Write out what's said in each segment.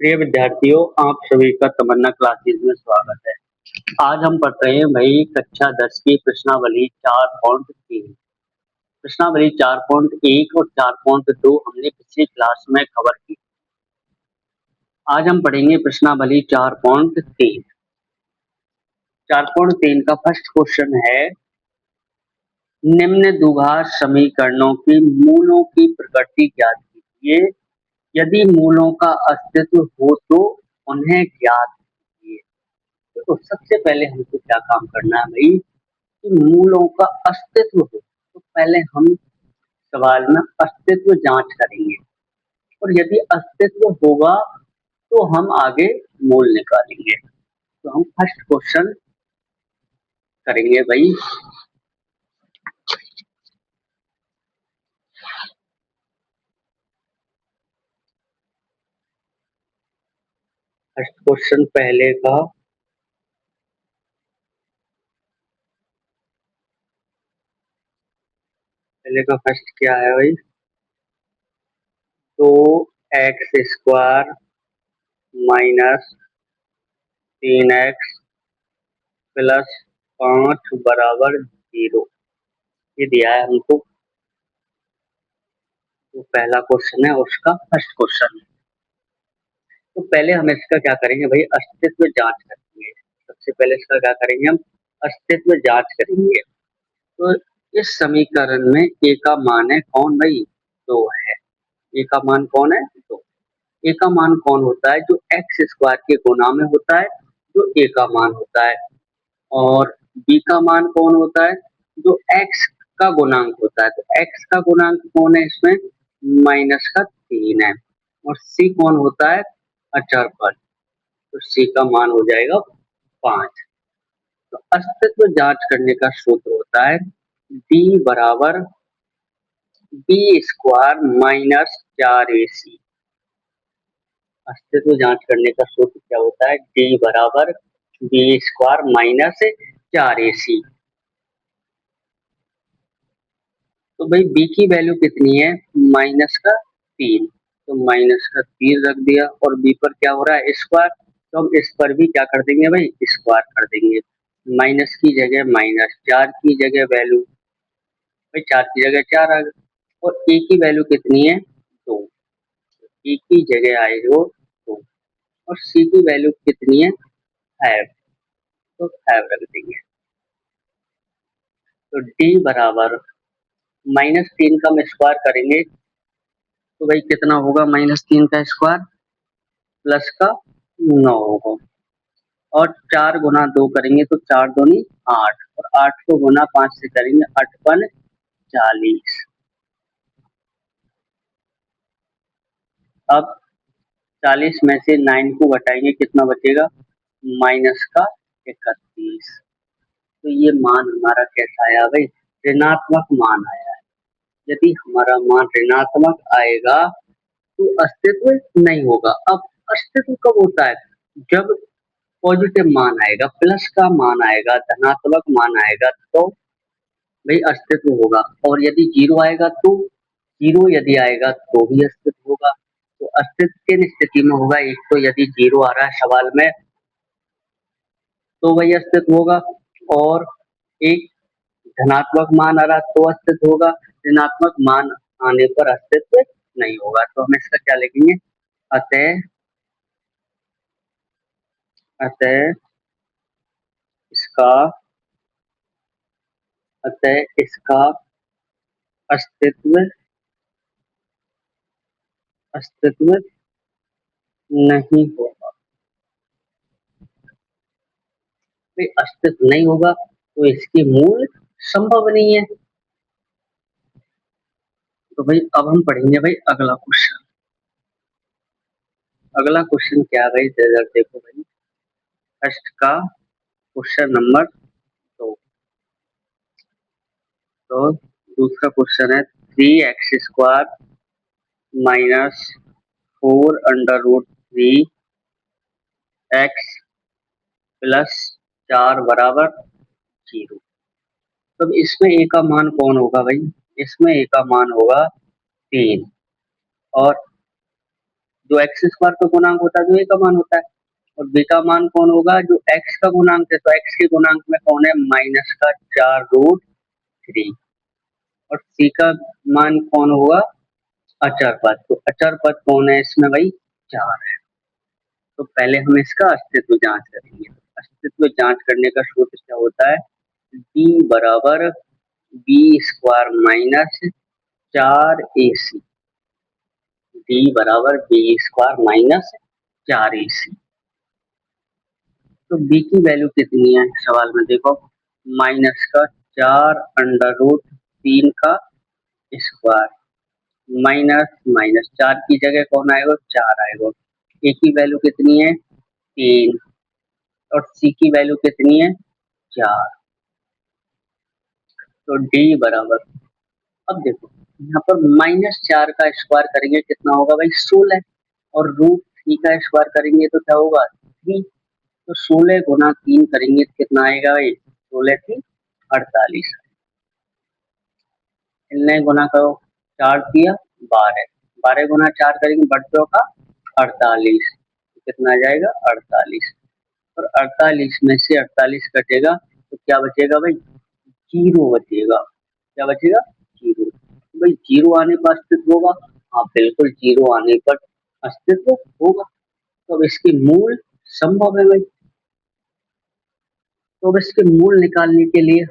प्रिय विद्यार्थियों, आप सभी का तमन्ना क्लासेस में स्वागत है। आज हम पढ़ रहे हैं भाई कक्षा 10 की प्रश्नावली 4.3। प्रश्नावली 4.1 और 4.2 हमने पिछली क्लास में कवर की। आज हम पढ़ेंगे प्रश्नावली 4.3। 4.3 का फर्स्ट क्वेश्चन है, निम्न द्विघात समीकरणों की मूलों की प्रकृति ज्ञात कीजिए। यदि मूलों का अस्तित्व हो तो उन्हें ज्ञात कीजिए। तो सबसे पहले हमको क्या काम करना है भाई, कि मूलों का अस्तित्व हो तो पहले हम सवाल में अस्तित्व जांच करेंगे, और यदि अस्तित्व होगा तो हम आगे मूल निकालेंगे। तो हम फर्स्ट क्वेश्चन करेंगे भाई। फर्स्ट क्वेश्चन पहले का फर्स्ट क्या है भाई, तो x square minus 3x plus 5 बराबर 0, ये दिया है हमको। तो पहला क्वेश्चन है, उसका फर्स्ट क्वेश्चन। तो पहले हम इसका क्या करेंगे भाई, अस्तित्व जांच करेंगे। सबसे पहले इसका क्या करेंगे, हम अस्तित्व जांच करेंगे। तो इस समीकरण में ए का मान है कौन भाई, 2 है। ए का मान कौन है, 2। ए का मान कौन होता है, जो एक्स स्क्वायर के गुणा में होता है, जो ए का मान होता है। और बी का मान कौन होता है, जो एक्स का गुणांक होता है। तो एक्स का गुणांक कौन है इसमें, -3 है। और सी कौन होता है, अचर पद। तो सी का मान हो जाएगा 5। तो अस्तित्व जांच करने का सूत्र होता है डी बराबर बी स्क्वायर माइनस 4ac। अस्तित्व जांच करने का सूत्र क्या होता है, डी बराबर बी स्क्वायर माइनस 4ac। तो भाई बी की वैल्यू कितनी है, -3। तो -3 रख दिया, और बी पर क्या हो रहा है, स्क्वायर। तो हम इस पर भी क्या कर देंगे भाई, स्क्वायर कर देंगे। माइनस की जगह माइनस, 4 की जगह वैल्यू भाई 4 की जगह 4 आ गई। और ए की वैल्यू कितनी है, 2। ए की जगह आई हो 2। और सी की वैल्यू कितनी है, 5। तो 5 रख देंगे। तो डी बराबर -3 का हम स्क्वायर करेंगे, तो भाई कितना होगा, -3 का स्क्वायर प्लस का 9 होगा। और 4 गुना 2 करेंगे तो 4 दूनी 8, और 8 को गुना 5 से करेंगे 8 पन 40। अब 40 में से 9 को घटाएंगे, कितना बचेगा, -31। तो ये मान हमारा कैसा आया भाई, ऋणात्मक मान आया है। यदि हमारा मान ऋणात्मक आएगा तो अस्तित्व नहीं होगा। अब अस्तित्व कब होता है, जब पॉजिटिव मान आएगा, प्लस का मान आएगा, धनात्मक मान आएगा, तो भाई अस्तित्व होगा। और यदि जीरो आएगा तो, जीरो यदि आएगा तो भी अस्तित्व होगा। तो अस्तित्व किन स्थिति में होगा, एक तो यदि जीरो आ रहा है सवाल में तो वही अस्तित्व होगा, और एक धनात्मक मान आ रहा तो अस्तित्व होगा, ऋणात्मक मान आने पर अस्तित्व नहीं होगा। तो हम इसका क्या लिखेंगे, अतः अतः इसका अतः इसका अस्तित्व अस्तित्व नहीं होगा। भाई अस्तित्व नहीं होगा तो इसकी मूल संभव नहीं है। तो भाई अब हम पढ़ेंगे भाई अगला क्वेश्चन। अगला क्वेश्चन क्या है भाई, जरा देखो भाई, फर्स्ट का क्वेश्चन नंबर 2। तो दूसरा क्वेश्चन है 3x² -4√3 एक्स प्लस 4 बराबर 0। तो इसमें ए का मान कौन होगा भाई, इसमें ए का मान होगा 3। और जो एक्स स्क्वायर का गुणांक होता है जो ए का मान होता है, और बी का मान कौन होगा, जो एक्स का गुणांक है, तो एक्स के गुणांक में कौन है, माइनस का 4√3, और सी का मान कौन होगा, अचर पद, तो अचर पद कौन है इसमें भाई, 4 है। तो पहले हम इसका अस्तित्व जांच करेंगे। अस्तित्व जांच करने का सूत्र क्या होता है, d बराबर b square minus 4ac, d बराबर बी स्क्वायर माइनस 4ac। तो b की वैल्यू कितनी है सवाल में देखो, माइनस का 4√3 का स्क्वायर, माइनस माइनस 4 की जगह कौन आएगा, 4 आएगा। a की वैल्यू कितनी है, 3, और c की वैल्यू कितनी है, 4। तो d बराबर, अब देखो यहाँ पर -4 का स्क्वायर करेंगे कितना होगा भाई, 16, और √3 का स्क्वायर करेंगे तो क्या होगा, 3। तो 16 गुना 3 करेंगे तो कितना आएगा भाई, 16 3 48, इनने गुना करो, 4 दिया 12, 12 गुना 4 करेंगे बच्चों का 48, कितना आ जाएगा 48, और 48 में से 48 कटेगा तो क्या बचेगा भाई, जीरो बचेगा। क्या बचेगा, जीरो। भाई जीरो आने पर अस्तित्व होगा, हाँ बिल्कुल जीरो आने पर अस्तित्व होगा। तो अब इसके मूल संभव है भाई, तो अब इसके मूल निकालने के लिए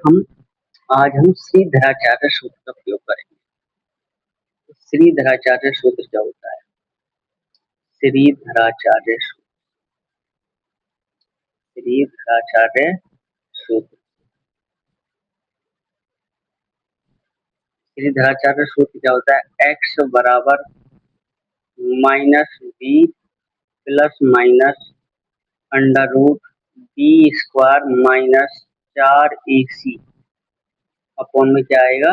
आज हम श्रीधराचार्य सूत्र का प्रयोग करेंगे। श्रीधराचार्य सूत्र क्या होता है, श्रीधराचार्य सूत्र, श्रीधराचार्य सूत्र, श्रीधराचार्य सूत्र क्या होता है, एक्स बराबर minus b plus minus under root b square minus 4ac upon में क्या आएगा,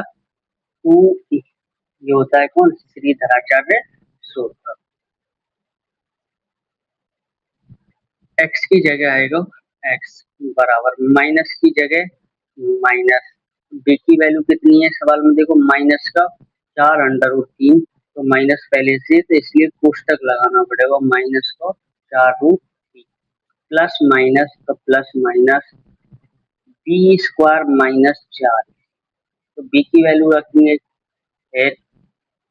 2, ये होता है कौन, श्रीधराचार्य सूत्र। एक्स की जगह आएगा, एक्स बराबर माइनस की जगह माइनस, बी की वैल्यू कितनी है सवाल में देखो, माइनस का 4√3, तो माइनस पहले से तो इसलिए कोष्टक लगाना पड़ेगा, माइनस का 4√3 प्लस माइनस का plus minus b square minus 4, तो बी की वैल्यू रखेंगे 8,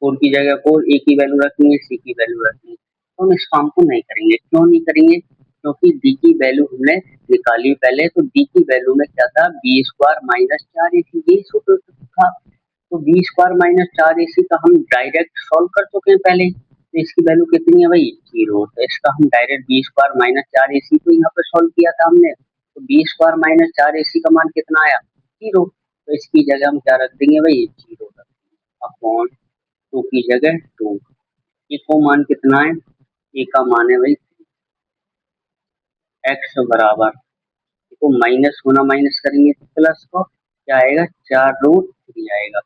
4 की जगह 4, ए की वैल्यू रखेंगे, सी की वैल्यू रखेंगे। तो हम इस काम को नहीं करेंगे, क्यों नहीं करेंगे, क्योंकि डी की वैल्यू हमने निकाली पहले, तो डी की वैल्यू में क्या था, बी स्क्वायर माइनस 4ac, ये सूत्र था। तो बी स्क्वायर माइनस 4ac का हम डायरेक्ट सॉल्व कर चुके हैं पहले, तो इसकी वैल्यू कितनी है भाई, 0। तो इसका हम direct B square minus 4ac को यहाँ पे सॉल्व किया था हमने, तो बी स्क्वायर माइनस 4ac का मान कितना आया, 0। तो इसकी जगह हम क्या रख देंगे भाई, 0 अपॉन 2 की जगह 2, ए को मान कितना है, ए का मान है भाई एक्स बराबर, देखो माइनस होना माइनस करेंगे तो प्लस को क्या आएगा, 4√3 आएगा,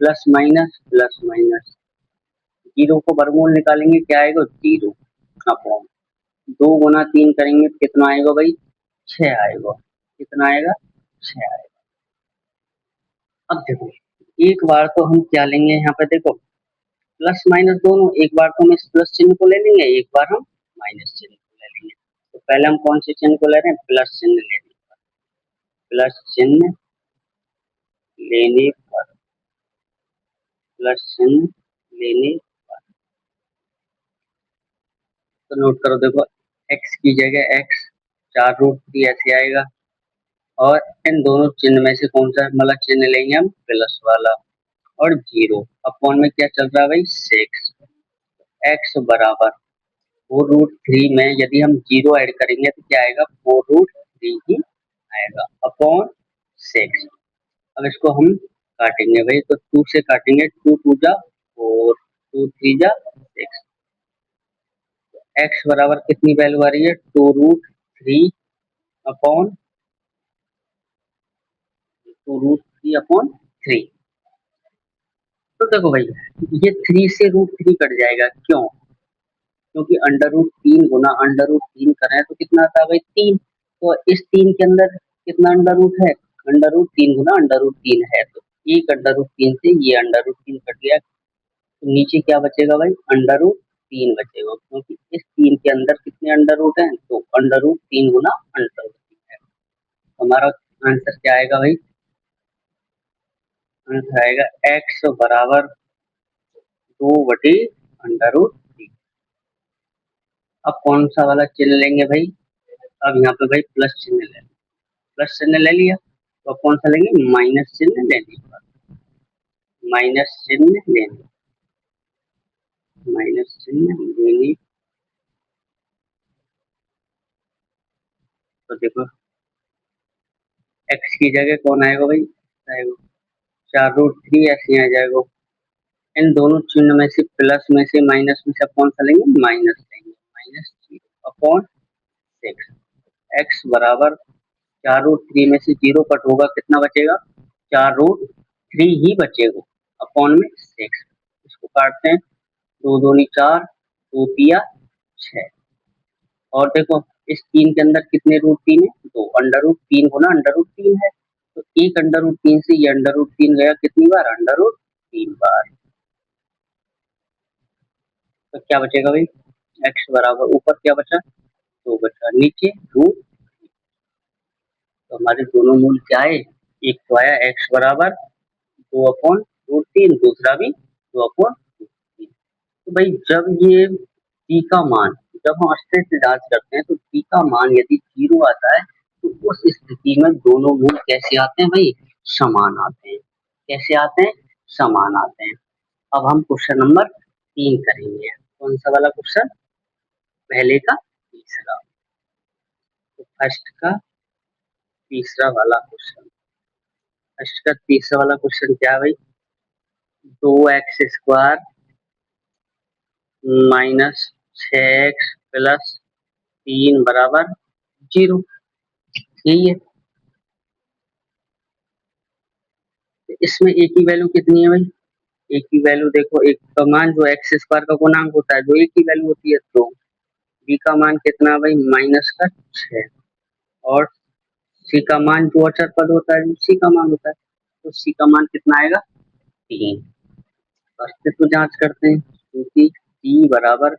प्लस माइनस, जीरो को वर्गमूल निकालेंगे क्या आएगा, 0 अपॉन 2 गुना 3 करेंगे तो कितना आएगा भाई, 6 आएगा, कितना आएगा, 6 आएगा। अब देखो एक बार तो हम क्या लेंगे यहाँ पे देखो, प्लस माइनस दोनों, एक बार तो हम इस प्लस चिन्ह को ले लेंगे, एक बार हम माइनस चिन्ह को ले लेंगे। तो पहले हम कौन से चिन्ह को ले रहे हैं, प्लस चिन्ह ले लेंगे, प्लस चिन्ह लेने पर, प्लस चिन्ह लेने पर, तो नोट करो देखो, एक्स की जगह एक्स 4√3 ऐसे आएगा, और इन दोनों चिन्ह में से कौन सा वाला चिन्ह लेंगे हम, प्लस वाला, और 0 अपॉन में क्या चल रहा है भाई, 6, एक्स बराबर 4√3 में यदि हम 0 ऐड करेंगे तो क्या आएगा, 4√3 ही आएगा अपॉन 6। अब इसको हम काटेंगे भाई, तो 2 से काटेंगे, 2 2 जा 4, 2 3 जा 6, एक्स बराबर कितनी वैल्यू आ रही है, 2√3 अपॉन 2√3 अपॉन 3। तो देखो भाई ये 3 से √3 कट जाएगा, क्यों, क्योंकि अंडर रूट 3 गुना अंडर रूट 3 करें तो कितना आता है भाई, 3। तो इस 3 के अंदर कितना अंडर रूट है, अंडर रूट 3 गुना अंडर रूट 3 है, तो एक अंडर रूट 3 से ये अंडर रूट 3 कट गया, तो नीचे क्या बचेगा भाई, अंडर रूट तीन बचेगा, क्योंकि इस तीन के अंदर कितने अंडर रूट हैं, तो अंडर रूट तीन गुना अंडर रूट है। हमारा आंसर क्या आएगा भाई, आंसर आएगा एक्स बराबर 2/√3। अब कौन सा वाला चिन्ह लेंगे भाई, अब यहाँ पे भाई प्लस चिन्ह ले, प्लस चिन्ह ले लिया, तो अब कौन सा लेंगे, माइनस चिन्ह लेने, माइनस चिन्ह लेने, माइनस चिन्ह लेने। तो देखो एक्स की जगह कौन आएगा भाई, आएगा 4√3 ऐसे आ जाएगा। इन दोनों चिन्ह में से प्लस में से माइनस में से कौन सा लेंगे, माइनस लेंगे, -0/6। एक्स बराबर 4√3 में से जीरो कट होगा, कितना बचेगा, 4√3 ही बचेगा, अपॉन में 6। इसको काटते हैं, दो दूनी चार, दो तिया 6। और देखो इस तीन के अंदर कितने रूट तीन है, दो, अंडर रूट 3 गुना अंडर रूट 3 है, तो एक अंडर रूट 3 से ये अंडर रूट 3 गया कितनी बार, अंडर रूट 3 बार। तो क्या बचेगा भाई, एक्स बराबर ऊपर क्या बचा, दो बचा, नीचे रूट। तो हमारे दोनों मूल क्या है, एक तो आया एक्स बराबर 2/√3, दूसरा भी 2/√3। तो भाई जब ये टी का मान, जब हम अस्तित्व से जांच करते हैं तो टी का मान यदि 0 आता है, तो उस स्थिति में दोनों मूल कैसे आते हैं भाई, समान आते हैं। कैसे आते हैं, समान आते हैं। अब हम क्वेश्चन नंबर 3 करेंगे, कौन सा वाला क्वेश्चन, पहले का तीसरा, तो फर्स्ट का तीसरा वाला क्वेश्चन। फर्स्ट का तीसरा वाला क्वेश्चन क्या है भाई, 2x² -6x + 3 बराबर 0, यही है। तो इसमें ए की वैल्यू कितनी है भाई, ए की वैल्यू देखो, एक का मान जो x² का गुणांक होता है, जो ए की वैल्यू होती है, तो बी का मान कितना भाई, -6, और सी का मान जो अचर पद होता है, जो सी का मान होता है, तो सी का मान कितना आएगा, 3। अस्तित्व जांच करते हैं, क्योंकि डी बराबर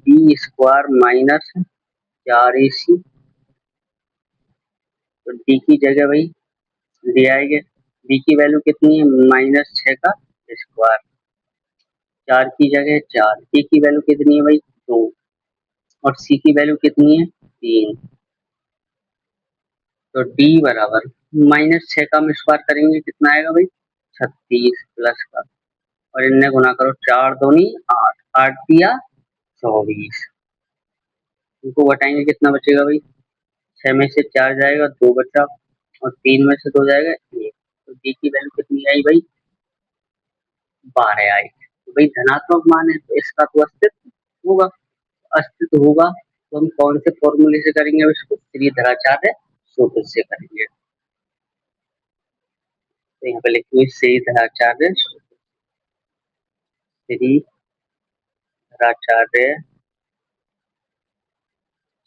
b² -4ac, तो डी की जगह भाई ले आएंगे, डी की वैल्यू कितनी है, -6 का स्क्वायर, 4 की जगह 4, ए की वैल्यू कितनी है भाई, 2, और सी की वैल्यू कितनी है, 3। तो डी बराबर -6 का हम स्क्वायर करेंगे, कितना आएगा भाई, 36 प्लस का, और इनने गुना करो, 4 दूनी 8, 8 दिया 24, इनको घटाएंगे कितना बचेगा भाई, 6 में से 4 जाएगा, 2 बचा, और 3 में से 2 जाएगा 1। तो डी की वैल्यू कितनी आई भाई, 12 आई। तो भाई धनात्मक मान है, तो इसका तो अस्तित्व होगा, अस्तित्व होगा, तो हम कौन से फॉर्मूले से करेंगे, इसको श्रीधराचार्य सूत्र से करेंगे। तो यहाँ पे लिखिए श्रीधराचार्य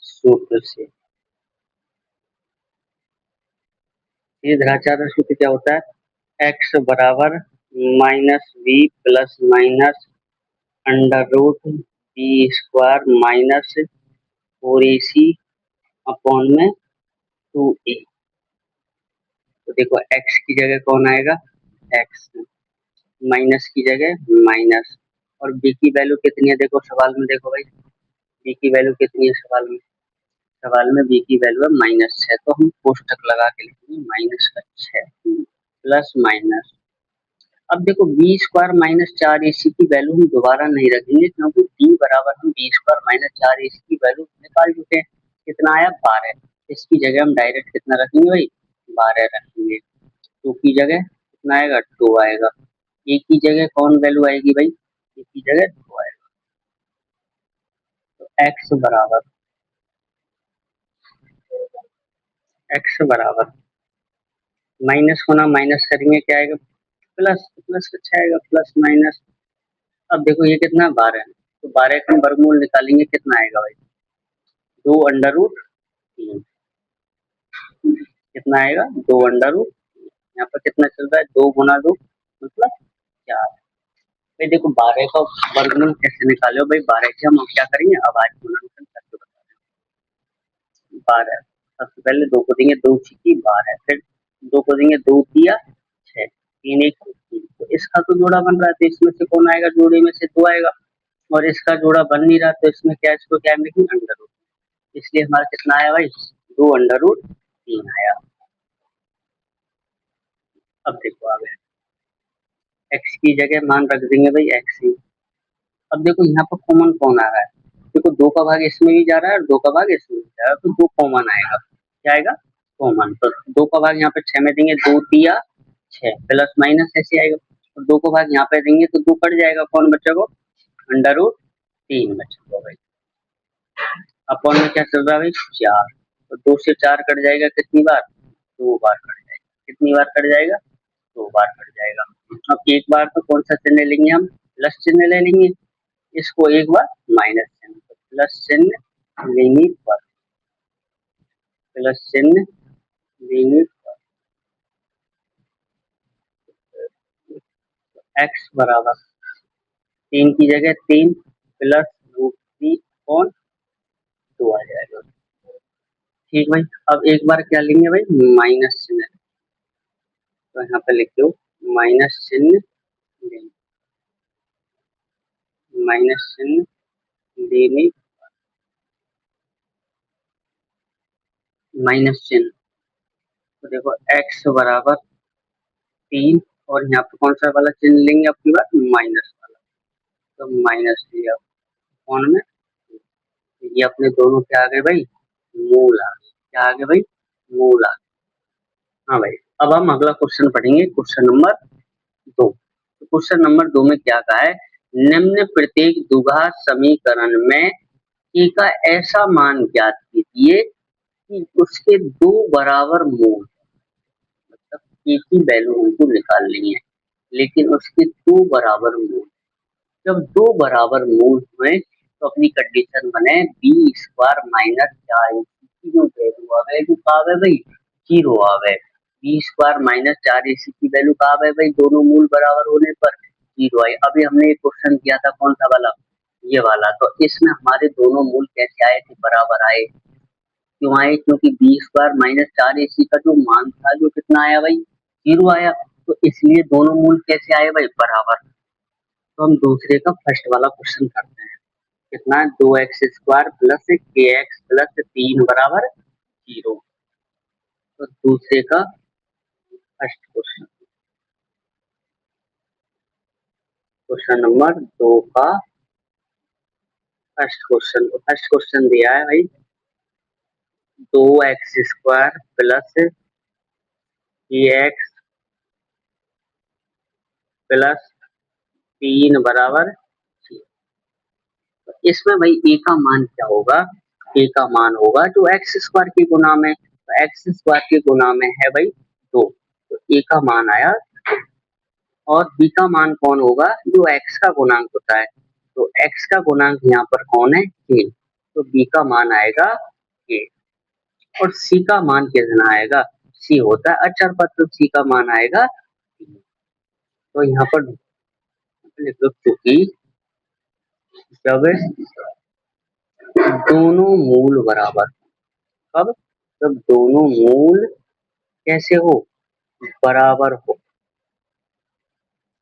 सूत्र से। श्रीधराचार्य सूत्र क्या होता है, एक्स बराबर -v + under root b² -4ac upon में 2a। तो देखो x की जगह कौन आएगा, x, माइनस की जगह माइनस, और b की वैल्यू कितनी है, देखो सवाल में देखो भाई, b की वैल्यू कितनी है सवाल में, सवाल में b की वैल्यू है -6, तो हम कोष्टक लगा के लिखेंगे, -6 प्लस माइनस। अब देखो b² -4ac की वैल्यू हम दोबारा नहीं रखेंगे, क्योंकि d बराबर हम b² -4ac की वैल्यू निकाल चुके हैं, कितना आया 12। इसकी जगह हम डायरेक्ट कितना रखेंगे भाई, 12 रखेंगे। 2 की जगह कितना आएगा, 2 आएगा। ए की जगह कौन वैल्यू आएगी भाई, ए की जगह 2 आएगा। तो एक्स बराबर माइनस होना, माइनस करेंगे क्या आएगा, प्लस, प्लस अच्छा आएगा, प्लस माइनस। अब देखो ये कितना 12 है, तो 12 का हम वर्गमूल निकालेंगे, कितना आएगा भाई, 2√3, कितना आएगा, 2√3। यहाँ पर कितना चल रहा है, 2 गुना 2 मतलब 4, भाई देखो 12 का वर्गमूल कैसे निकाले हो भाई, 12 के हम क्या करेंगे, अब आज गुणनखंड करके बता रहे हैं। 12 सबसे पहले दो को देंगे, दो छिकी 12, फिर दो को देंगे, दो तिया 6, तीन एक 3, तो इसका तो जोड़ा बन रहा है, तो इसमें से कौन आएगा, जोड़े में से दो आएगा, और इसका जोड़ा बन नहीं रहा, तो इसमें क्या, इसको क्या लिखेंगे, अंडर रूट, इसलिए हमारा कितना आया भाई, 2√3 आया। अब देखो आगे, एक्स की जगह मान रख देंगे भाई एक्स ही। अब देखो यहाँ पर कॉमन कौन आ रहा है, देखो दो का भाग इसमें भी जा रहा है और दो का भाग इसमें भी जा रहा है, तो दो कॉमन आएगा, क्या आएगा, कॉमन, तो दो का भाग यहाँ पे 6 में देंगे, दो तिया 6, प्लस माइनस ऐसे आएगा, और दो को भाग यहाँ पे देंगे तो दो कट जाएगा, कौन बचेगा, अंडर रूट 3 बचेगा भाई। अपॉन में क्या चल रहा है भाई, 4, तो दो से 4 कट जाएगा कितनी बार, दो बार कट जाएगा, कितनी बार कट जाएगा, दो बार कट जाएगा। अब एक बार तो कौन सा चिन्ह लेंगे हम, प्लस चिन्ह ले लेंगे, इसको एक बार माइनस चिन्ह, तो प्लस चिन्ह लेंगे पर, प्लस चिन्ह लेंगे पर, एक्स बराबर 3 की जगह 3 प्लस रूट 3 कौन 2 आ जाएगा। ठीक भाई, अब एक बार क्या लेंगे भाई, माइनस चिन्ह, तो यहाँ पे लिख दो माइनस चिन्ह लेंगे, माइनस चिन्ह लेने, माइनस चिन्ह, तो देखो एक्स बराबर 3, और यहाँ पे कौन सा वाला चिन्ह लेंगे आपकी बात, माइनस वाला, तो माइनस लिया कौन में, ये अपने दोनों क्या आ गए भाई, मूल आ गए, क्या आ गए भाई, मूल आ गए। हाँ भाई, अब हम अगला क्वेश्चन पढ़ेंगे, क्वेश्चन नंबर 2। तो क्वेश्चन नंबर 2 में क्या कहा है, निम्न प्रत्येक द्विघात समीकरण में ए का ऐसा मान ज्ञात कीजिए कि उसके दो बराबर मूल, मतलब ए की वैल्यू हमको निकालनी है, लेकिन उसके दो बराबर मूल, जब दो बराबर मूल हुए तो अपनी कंडीशन बने बी स्क्वायर माइनस 4 की जो वैल्यू आवे, जो कहा है भाई 0 आवे, बी स्क्वायर माइनस 4 की वैल्यू कहा है भाई, दोनों मूल बराबर होने पर 0 आई। अभी हमने एक क्वेश्चन किया था कौन सा वाला, ये वाला, तो इसमें हमारे दोनों मूल कैसे आए थे, बराबर आए, क्यों आए, क्योंकि बी स्क्वायर माइनस 4 का जो मान था, जो कितना आया भाई, 0 आया, तो इसलिए दोनों मूल कैसे आए भाई, बराबर। तो हम दूसरे का फर्स्ट वाला क्वेश्चन करते हैं, कितना, 2x² प्लस के एक्स प्लस 3 बराबर 0, तो दूसरे का फर्स्ट क्वेश्चन, क्वेश्चन नंबर 2 का फर्स्ट क्वेश्चन, तो फर्स्ट क्वेश्चन दिया है भाई 2x² प्लस के एक्स प्लस 3 बराबर 0। तो इसमें भाई ए का मान क्या होगा, ए का मान होगा जो x² के गुना में, तो x² के गुना में है भाई 2, तो ए का मान आया, और बी का मान कौन होगा, जो x का गुणांक होता है, तो x का गुणांक यहाँ पर कौन है, k, तो बी का मान आएगा k, और सी का मान कितना आएगा, सी होता है अचर पद, तो सी का मान आएगा 3। तो यहाँ पर लिख लो, चूंकि जब दोनों मूल बराबर, कब, जब दोनों मूल कैसे हो, बराबर हो,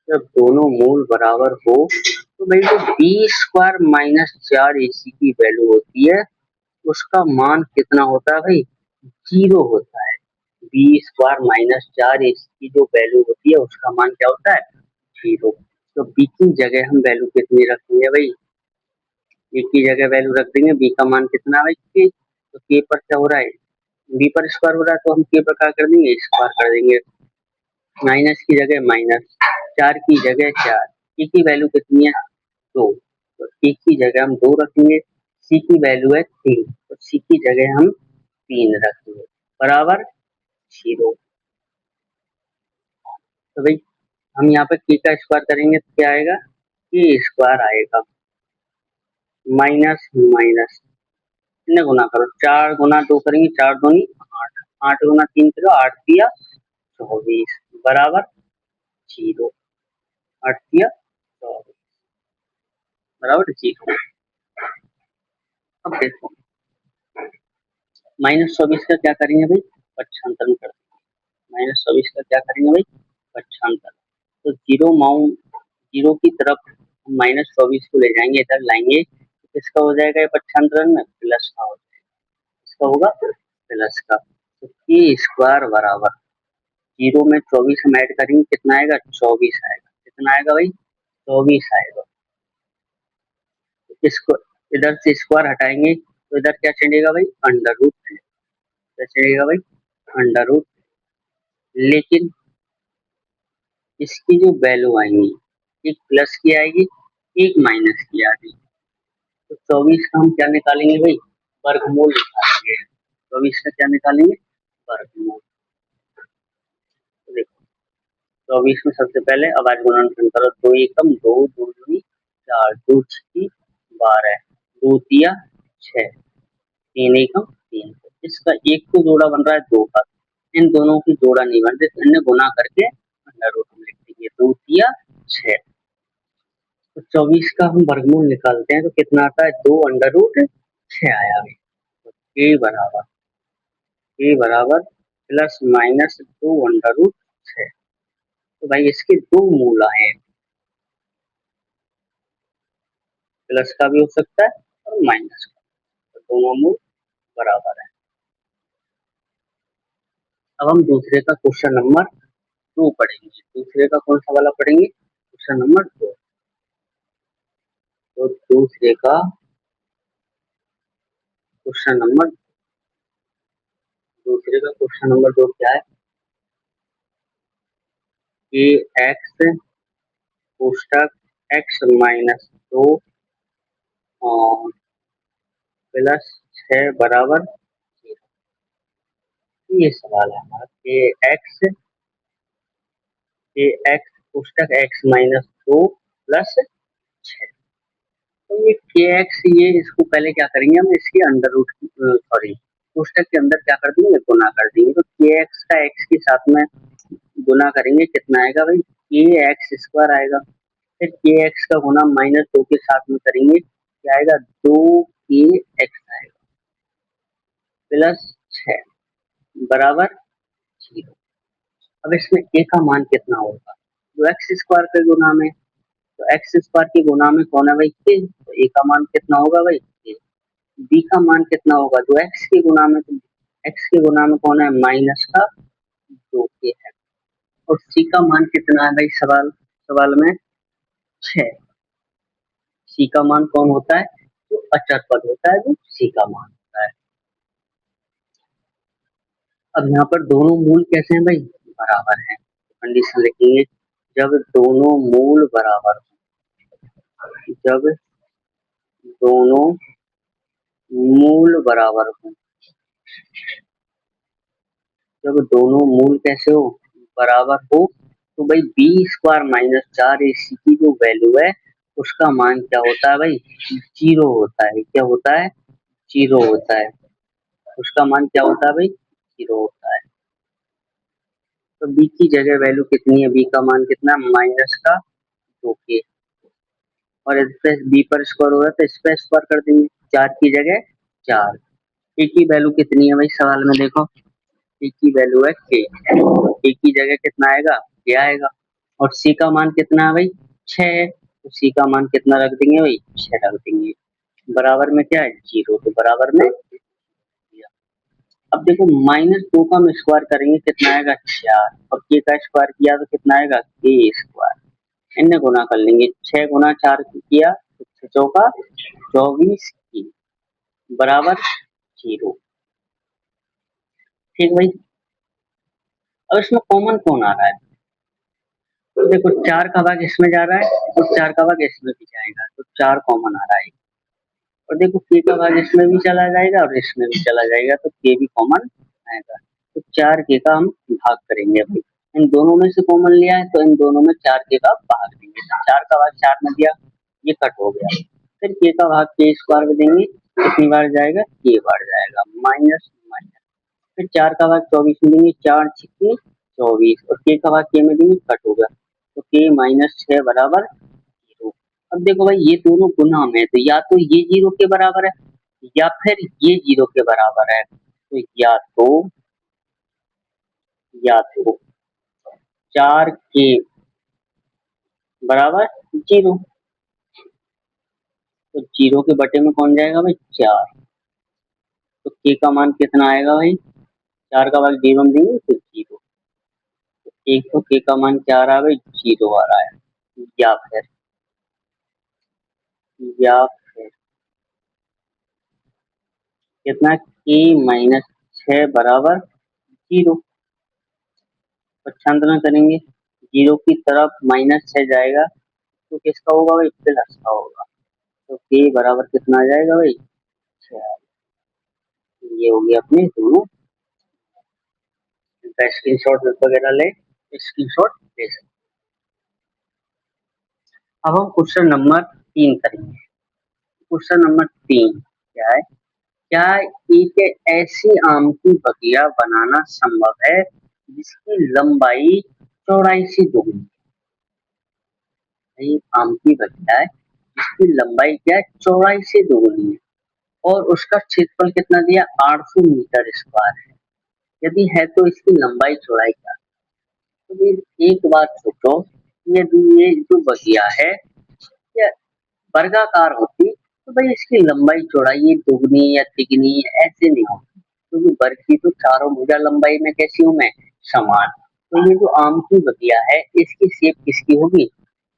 जब दोनों मूल बराबर हो, तो भाई जो बी स्क्वायर माइनस 4 की वैल्यू होती है, उसका मान कितना होता है भाई, 0 होता है। बी स्क्वायर माइनस 4 की जो वैल्यू होती है, उसका मान क्या होता है, 0। तो बी की जगह हम वैल्यू कितनी रखेंगे भाई, बी की जगह वैल्यू रख देंगे, बी का मान कितना भाई के, तो के पर क्या हो रहा है, बी पर स्क्वायर हो रहा है, तो हम के पर क्या कर देंगे, स्क्वायर कर देंगे, माइनस की जगह माइनस, 4 की जगह 4, ए की वैल्यू कितनी है, 2, तो ए की जगह हम 2 रखेंगे, सी की वैल्यू है 3, तो सी की जगह हम 3 रखेंगे, बराबर 0। तो भाई हम यहाँ पे के का स्क्वायर करेंगे तो क्या आएगा, के स्क्वायर आएगा, माइनस माइनस, कितने गुना करो, 4 गुना 2 करेंगे, 4 दूनी 8, 8 गुना 3 करो, 8 दिया 24 बराबर 0, 8 दिया 24 बराबर 0। अब देखो -24 का क्या करेंगे भाई, पक्षांतरण कर देंगे। -24 का क्या करेंगे भाई, पक्षांतर। तो जीरो की तरफ -24 को ले जाएंगे, इधर लाएंगे तो किसका हो जाएगा ये पक्षांतरण में, प्लस का हो जाएगा। किसका होगा, प्लस का। तो के स्क्वायर बराबर 0 में 24 हम ऐड करेंगे, कितना आएगा, 24 आएगा। कितना आएगा भाई, 24 आएगा। इसको इधर से स्क्वायर हटाएंगे तो इधर क्या चलेगा भाई, अंडर रूट। क्या चलेगा भाई, अंडर रूट। लेकिन इसकी जो वैल्यू आएंगी, एक प्लस की आएगी, एक माइनस की आएगी। तो 24 का हम क्या निकालेंगे भाई, वर्गमूल निकालेंगे। 24 का क्या निकालेंगे, वर्गमूल। तो देखो 24 में सबसे पहले अभाज्य गुणनखंड करो, दो एकम दो, दो दूनी चार, दो छक्की 12, दो तिया 6, तीन एकम तीन। इसका एक को जोड़ा बन रहा है दो का, इन दोनों की जोड़ा नहीं बन रही, तो इन्हें गुना करके अंडर रूट में लिख देंगे, दो तिया 6। तो 24 का हम वर्गमूल निकालते हैं तो कितना आता है, दो अंडर रूट 6 आया। तो के बराबर प्लस माइनस दो अंडर रूट 6। तो भाई इसके दो मूल आए, प्लस का भी हो सकता है और माइनस का, तो दोनों मूल बराबर है। अब हम दूसरे का क्वेश्चन नंबर 2 पढ़ेंगे। दूसरे का कौन सा वाला पढ़ेंगे, क्वेश्चन नंबर 2। तो क्वेश्चन नंबर दूसरे का क्वेश्चन नंबर 2 क्या है, कि एक्स कोष्टक एक्स माइनस 2 और प्लस 6 बराबर 0। ये सवाल है हमारा, कि एक्स कोष्टक एक्स माइनस 2 प्लस 6। तो ये के एक्स, ये इसको पहले क्या करेंगे हम, इसके अंडर रूट, सॉरी कोष्टक के अंदर क्या कर देंगे, गुना कर देंगे। तो के एक्स का एक्स के साथ में गुना करेंगे, कितना आएगा भाई, के एक्स स्क्वायर आएगा। फिर के एक्स का गुना -2 के साथ में करेंगे, क्या आएगा, 2 के एक्स आएगा प्लस 6 बराबर 0। अब इसमें ए का मान कितना होगा, जो एक्स स्क्वायर के गुना में, तो एक्स स्क्वायर के गुना में कौन है भाई, के, तो ए का मान कितना होगा भाई, के। बी का मान कितना होगा, जो एक्स के गुना में, तो एक्स के गुना में कौन है, माइनस का 2 के है। और सी का मान कितना है भाई, सवाल सवाल में 6। सी का मान कौन होता है, जो अचर पद होता है, जो सी का मान होता है। अब यहाँ पर दोनों मूल कैसे हैं भाई, बराबर हैं। कंडीशन लिखेंगे, जब दोनों मूल बराबर हो, जब दोनों मूल बराबर हो, जब दोनों मूल कैसे हो, बराबर हो, तो भाई बी स्क्वायर माइनस 4ac की जो वैल्यू है, उसका मान क्या होता है भाई, 0 होता है। क्या होता है, 0 होता है। उसका मान क्या होता है भाई, 0 होता है। तो बी की जगह वैल्यू कितनी है, बी का मान कितना, माइनस का 2k, और इस पे बी पर स्क्वायर होगा तो इस पे स्क्वायर कर देंगे, 4 की जगह 4। ए की वैल्यू कितनी है भाई, सवाल में देखो, ए की वैल्यू है के, ए की जगह कितना आएगा, के आएगा। और सी का मान कितना है भाई, 6 है, तो सी का मान कितना रख देंगे भाई, 6 रख देंगे। बराबर में क्या है, 0, तो बराबर में दिया। अब देखो -2 का हम स्क्वायर करेंगे, कितना आएगा, 4, और के का स्क्वायर किया तो कितना आएगा, के स्क्वायर। इन्हें गुना कर लेंगे, 6 गुना 4 किया तो 6 चौका 24 की बराबर 0। ठीक भाई। अब इसमें कॉमन कौन आ रहा है, तो देखो 4 का भाग इसमें जा रहा है और 4 का भाग इसमें भी जाएगा, तो 4 कॉमन आ रहा है। और देखो के का भाग इसमें भी चला जाएगा और इसमें भी चला जाएगा, तो के भी कॉमन आएगा। तो 4 के का हम भाग करेंगे भाई, इन दोनों में से कॉमन लिया है तो इन दोनों में 4 के का भाग देंगे। 4 का भाग 4 में दिया, ये कट हो गया। फिर के का भाग के स्क्वायर में देंगे, कितनी बार जाएगा, के बार जाएगा, माइनस माइनस। फिर 4 का भाग 24 में देंगे, 4 छक्के 24, और के का भाग के में देंगे, कट होगा, तो के -6 बराबर 0। अब देखो भाई ये दोनों गुना में है, तो या तो ये 0 के बराबर है या फिर ये 0 के बराबर है। तो या तो 4 के बराबर 0। तो 0 के बटे में कौन जाएगा भाई 4। तो के का मान कितना आएगा भाई, 4 का भाग 0 में देंगे तो 0। एक तो के का मान क्या आ रहा है भाई 0 आ रहा है। या फिर कितना के माइनस 6 बराबर 0। पक्षांतरण करेंगे 0 की तरफ -6 जाएगा तो किसका होगा भाई प्लस का होगा। तो के बराबर कितना आ जाएगा भाई 6। ये हो गया अपने दोनों। इनका स्क्रीन शॉट वगैरह ले, स्क्रीन शॉट ले सकते। अब हम क्वेश्चन नंबर 3 करेंगे। क्वेश्चन नंबर 3 क्या है, क्या एक ऐसी आम की बगिया बनाना संभव है जिसकी लंबाई चौड़ाई से दोगुनी। भाई आम की बगिया है जिसकी लंबाई क्या है चौड़ाई से दोगुनी है और उसका क्षेत्रफल कितना दिया 800 मीटर स्क्वायर है। यदि है तो इसकी लंबाई चौड़ाई क्या है। तो फिर एक बात सोचो, यदि ये जो बगिया है ये वर्गाकार होती तो भाई इसकी लंबाई चौड़ाई ये दुगनी या तिगनी ऐसे नहीं होती, क्योंकि वर्ग की तो चारों भुजा लंबाई में कैसी हूं मैं समान। तो ये जो आम की बगिया है इसकी शेप किसकी होगी,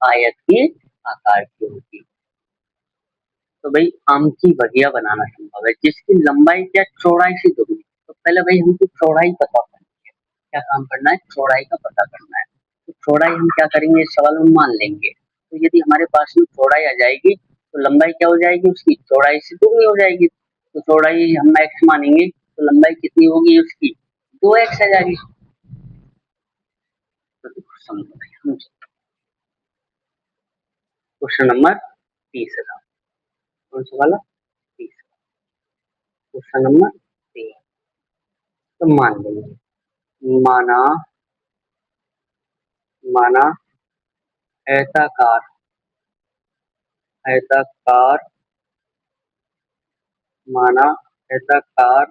आयत के आकार की होगी। तो भाई आम की बगिया बनाना संभव है जिसकी लंबाई क्या चौड़ाई से दोगुनी। तो पहले भाई हमको चौड़ाई पता करनी है, क्या काम करना है चौड़ाई का पता करना है। तो चौड़ाई हम क्या करेंगे इस सवाल में मान लेंगे। तो यदि हमारे पास में चौड़ाई आ जाएगी तो लंबाई क्या हो जाएगी उसकी चौड़ाई से दोगुनी हो जाएगी। तो चौड़ाई हम x मानेंगे तो लंबाई कितनी होगी उसकी 2x आ जाएगी। तो समझो भाई क्वेश्चन नंबर 30 कौन सा वाला 30 क्वेश्चन नंबर 3। तो मान लेंगे, माना माना आयताकार आयताकार माना आयताकार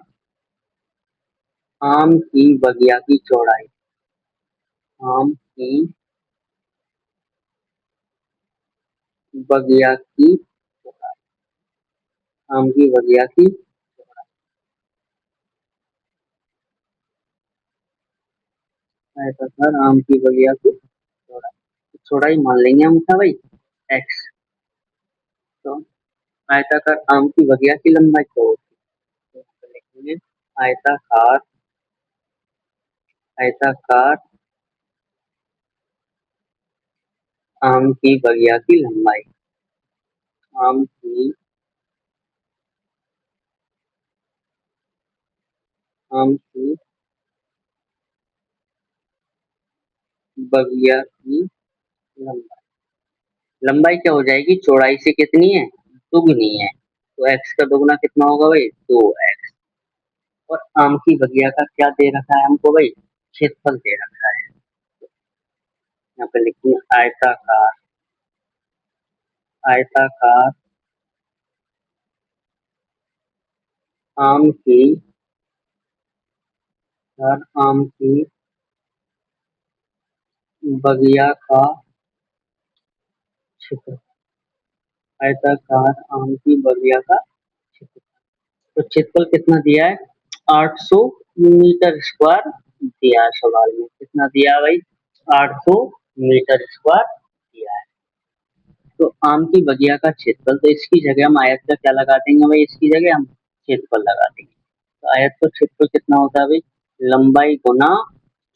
आम की बगिया की चौड़ाई, आम की बगिया की चौड़ाई, आम की बगिया की आयताकार आम की बगिया की चौड़ाई। चौड़ाई मान लेंगे हम क्या भाई x। तो आयताकार आम की बगिया की लंबाई क्या होती है, तो लिखेंगे आयताकार आयताकार आम की बगिया की लंबाई, आम की आम की बगिया की लंबाई, लंबाई क्या हो जाएगी चौड़ाई से कितनी है दुगनी है। तो x का दोगुना कितना होगा भाई 2x। और आम की बगिया का क्या दे रखा है हमको भाई क्षेत्रफल दे रखा है। यहाँ पे लिखिए आयताकार आयताकार आम की हर आम की बगिया का क्षेत्र, आयताकार आम की बगिया का क्षेत्र। तो क्षेत्रफल कितना दिया है 800 मीटर स्क्वायर दिया है सवाल में। कितना दिया है भाई 800 मीटर स्क्वायर दिया है। तो आम की बगिया का क्षेत्रफल, तो इसकी जगह हम आयत का क्या लगा देंगे भाई, इसकी जगह हम क्षेत्रफल लगा देंगे। तो आयत का क्षेत्रफल कितना होता है भाई लंबाई गुना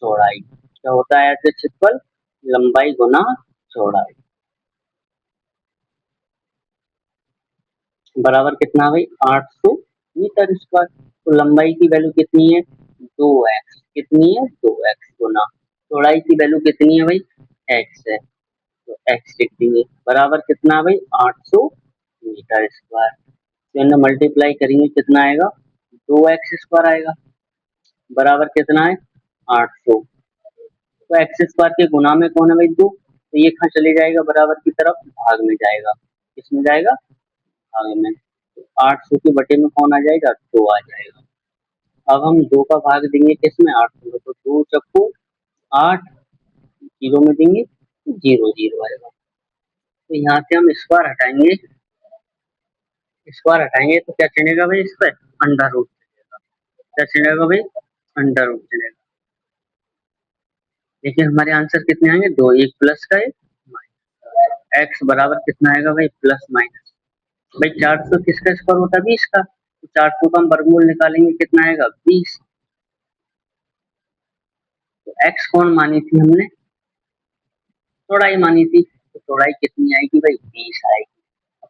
चौड़ाई। क्या होता है आयत का क्षेत्रफल लंबाई गुना चौड़ाई बराबर कितना भाई 800 मीटर स्क्वायर। तो लंबाई की वैल्यू कितनी है 2x, कितनी है 2x गुना चौड़ाई की वैल्यू कितनी है भाई x है। तो x लिख देंगे बराबर कितना भाई 800 मीटर स्क्वायर। तो इन्हें मल्टीप्लाई करेंगे कितना आएगा 2x स्क्वायर आएगा बराबर कितना है 800। तो एक्स स्क्वायर के गुना में कौन है भाई 2, तो ये कहाँ चले जाएगा, बराबर की तरफ भाग में जाएगा। किसमें जाएगा, भाग में। तो 800 के बटे में कौन आ जाएगा, 2 आ जाएगा। अब हम 2 का भाग देंगे किसमें, 800 में, तो 2 चक्कू 8, जीरो में देंगे तो 0 0 आएगा। तो यहाँ से हम स्क्वायर हटाएंगे, स्क्वायर हटाएंगे तो क्या चलेगा भाई, इस पर अंडर रूट चलेगा। क्या चलेगा भाई, अंडर रूट चलेगा। देखिए हमारे आंसर कितने आएंगे, दो, एक प्लस का, एक माइनस। एक्स बराबर कितना आएगा भाई, प्लस माइनस। भाई 400 किसका स्क्वायर होता है, 20 का, तो 400 का हम वर्गमूल निकालेंगे, कितना आएगा, 20। तो एक्स कौन मानी थी हमने, चौड़ाई मानी थी, तो चौड़ाई कितनी आएगी भाई, 20 आएगी।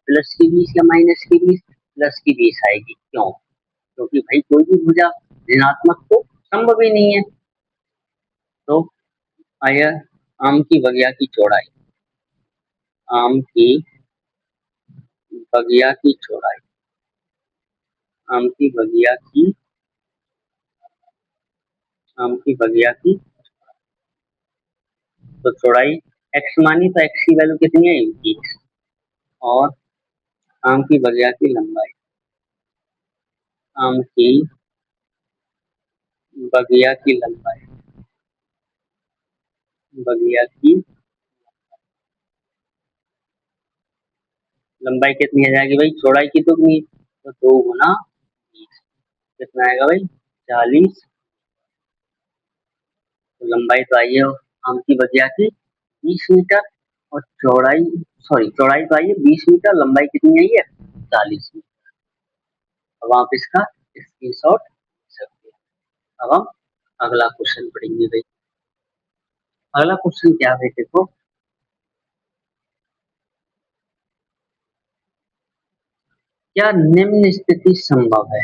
प्लस की 20 या माइनस की 20, प्लस की 20 आएगी। क्यों, क्योंकि भाई कोई भी भुजा ऋणात्मक तो संभव ही नहीं है। तो आया आम की बगिया की चौड़ाई, आम की बगिया की चौड़ाई, आम की बगिया की, आम की बगिया की, तो चौड़ाई एक्स मानी, तो एक्स की वैल्यू कितनी है, 20। और आम की बगिया की लंबाई, आम की बगिया की लंबाई, बगिया की लंबाई कितनी आ जाएगी भाई, चौड़ाई की दुगनी, तो 2 गुना 20, कितना आएगा भाई, 40। तो लंबाई तो आई है आम की बगिया की 20 मीटर, और चौड़ाई, सॉरी चौड़ाई तो आई है 20 मीटर, लंबाई कितनी आई है, 40 मीटर। अब आप इसका स्क्रीनशॉट सकते हैं। अब हम अगला क्वेश्चन पढ़ेंगे भाई। अगला क्वेश्चन क्या है देखो, क्या निम्न स्थिति संभव है,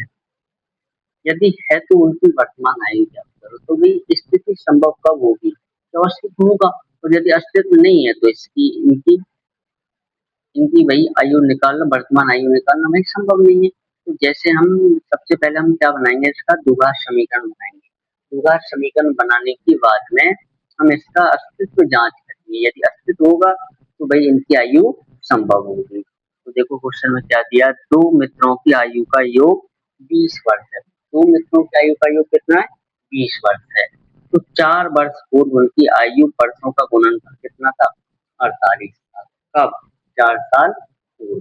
यदि है तो उनकी वर्तमान आयु ज्ञात करो। तो भाई स्थिति संभव कब होगी, जब अस्तित्व होगा, और यदि अस्तित्व नहीं है तो इसकी इनकी इनकी वही आयु निकालना, वर्तमान आयु निकालना भाई संभव नहीं है। तो जैसे हम सबसे पहले हम क्या बनाएंगे, इसका द्विघात समीकरण बनाएंगे। द्विघात समीकरण बनाने के बाद में हम इसका अस्तित्व जांच करेंगे, यदि अस्तित्व होगा तो भाई इनकी आयु संभव होगी। तो देखो क्वेश्चन में क्या दिया, दो मित्रों की आयु का योग 20 वर्ष है। दो मित्रों की आयु का योग कितना है, 20 वर्ष है। तो 4 वर्ष पूर्व उनकी आयु वर्षों का गुणनफल कितना था, 48 था। कब, 4 साल पूर्व।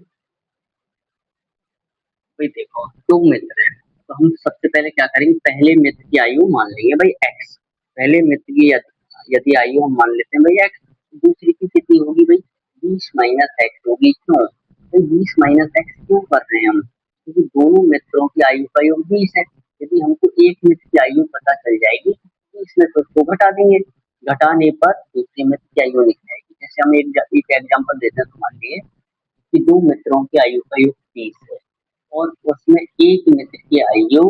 भाई देखो दो मित्र हैं, तो हम सबसे पहले क्या करेंगे, पहले मित्र की आयु मान लेंगे भाई एक्स। पहले मित्र की यदि आयु हम मान लेते हैं भाई एक्स, दूसरी की कितनी होगी भाई, 20 - x होगी। क्यों भाई 20 - x क्यों कर रहे हैं हम, क्योंकि दोनों मित्रों की आयु का योग 20 है। यदि हमको एक मित्र की आयु पता चल जाएगी, 20 में तो उसको घटा देंगे, घटाने पर दूसरे मित्र की आयु निकल जाएगी। जैसे हम एक एग्जाम्पल देते हैं, तो मान लीजिए कि दो मित्रों की आयु का योग 30 है, और उसमें एक मित्र की आयु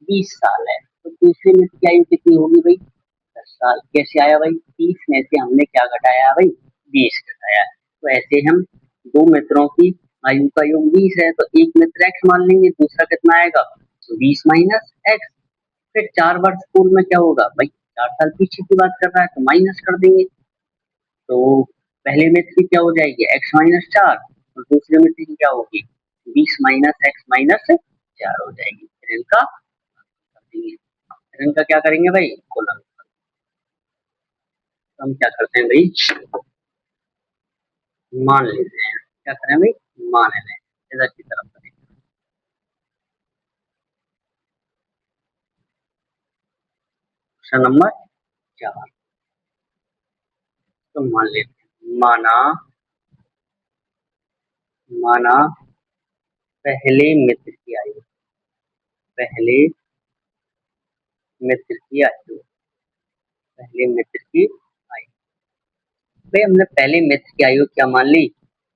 20 साल है, तो दूसरे मित्र की आयु कितनी होगी भाई, 10 साल। कैसे आया भाई, 30 में से हमने क्या घटाया भाई, 20 घटाया। तो ऐसे हम दो मित्रों की आयु का योग 20 है, तो एक मित्र एक्स मान लेंगे, दूसरा कितना आएगा, 20 - एक्स। फिर 4 वर्ष पूर्व में क्या होगा भाई, 4 साल पीछे की बात कर रहा है, तो माइनस कर देंगे। तो पहले मित्र की क्या हो जाएगी, x - 4, और दूसरे मित्र की क्या होगी, 20 - x - 4 हो जाएगी। फिर इनका कर देंगे, फिर इनका क्या करेंगे भाई, गुणन। तो हम क्या करते हैं भाई, मान लेते हैं, क्या करें भाई, मान लें, इधर की तरफ करें। क्वेश्चन नंबर 4, तो मान लेते हैं, माना, माना पहले मित्र की आयु, पहले मित्र की आयु, पहले मित्र की आयु, भाई हमने पहले मित्र की आयु क्या मान ली,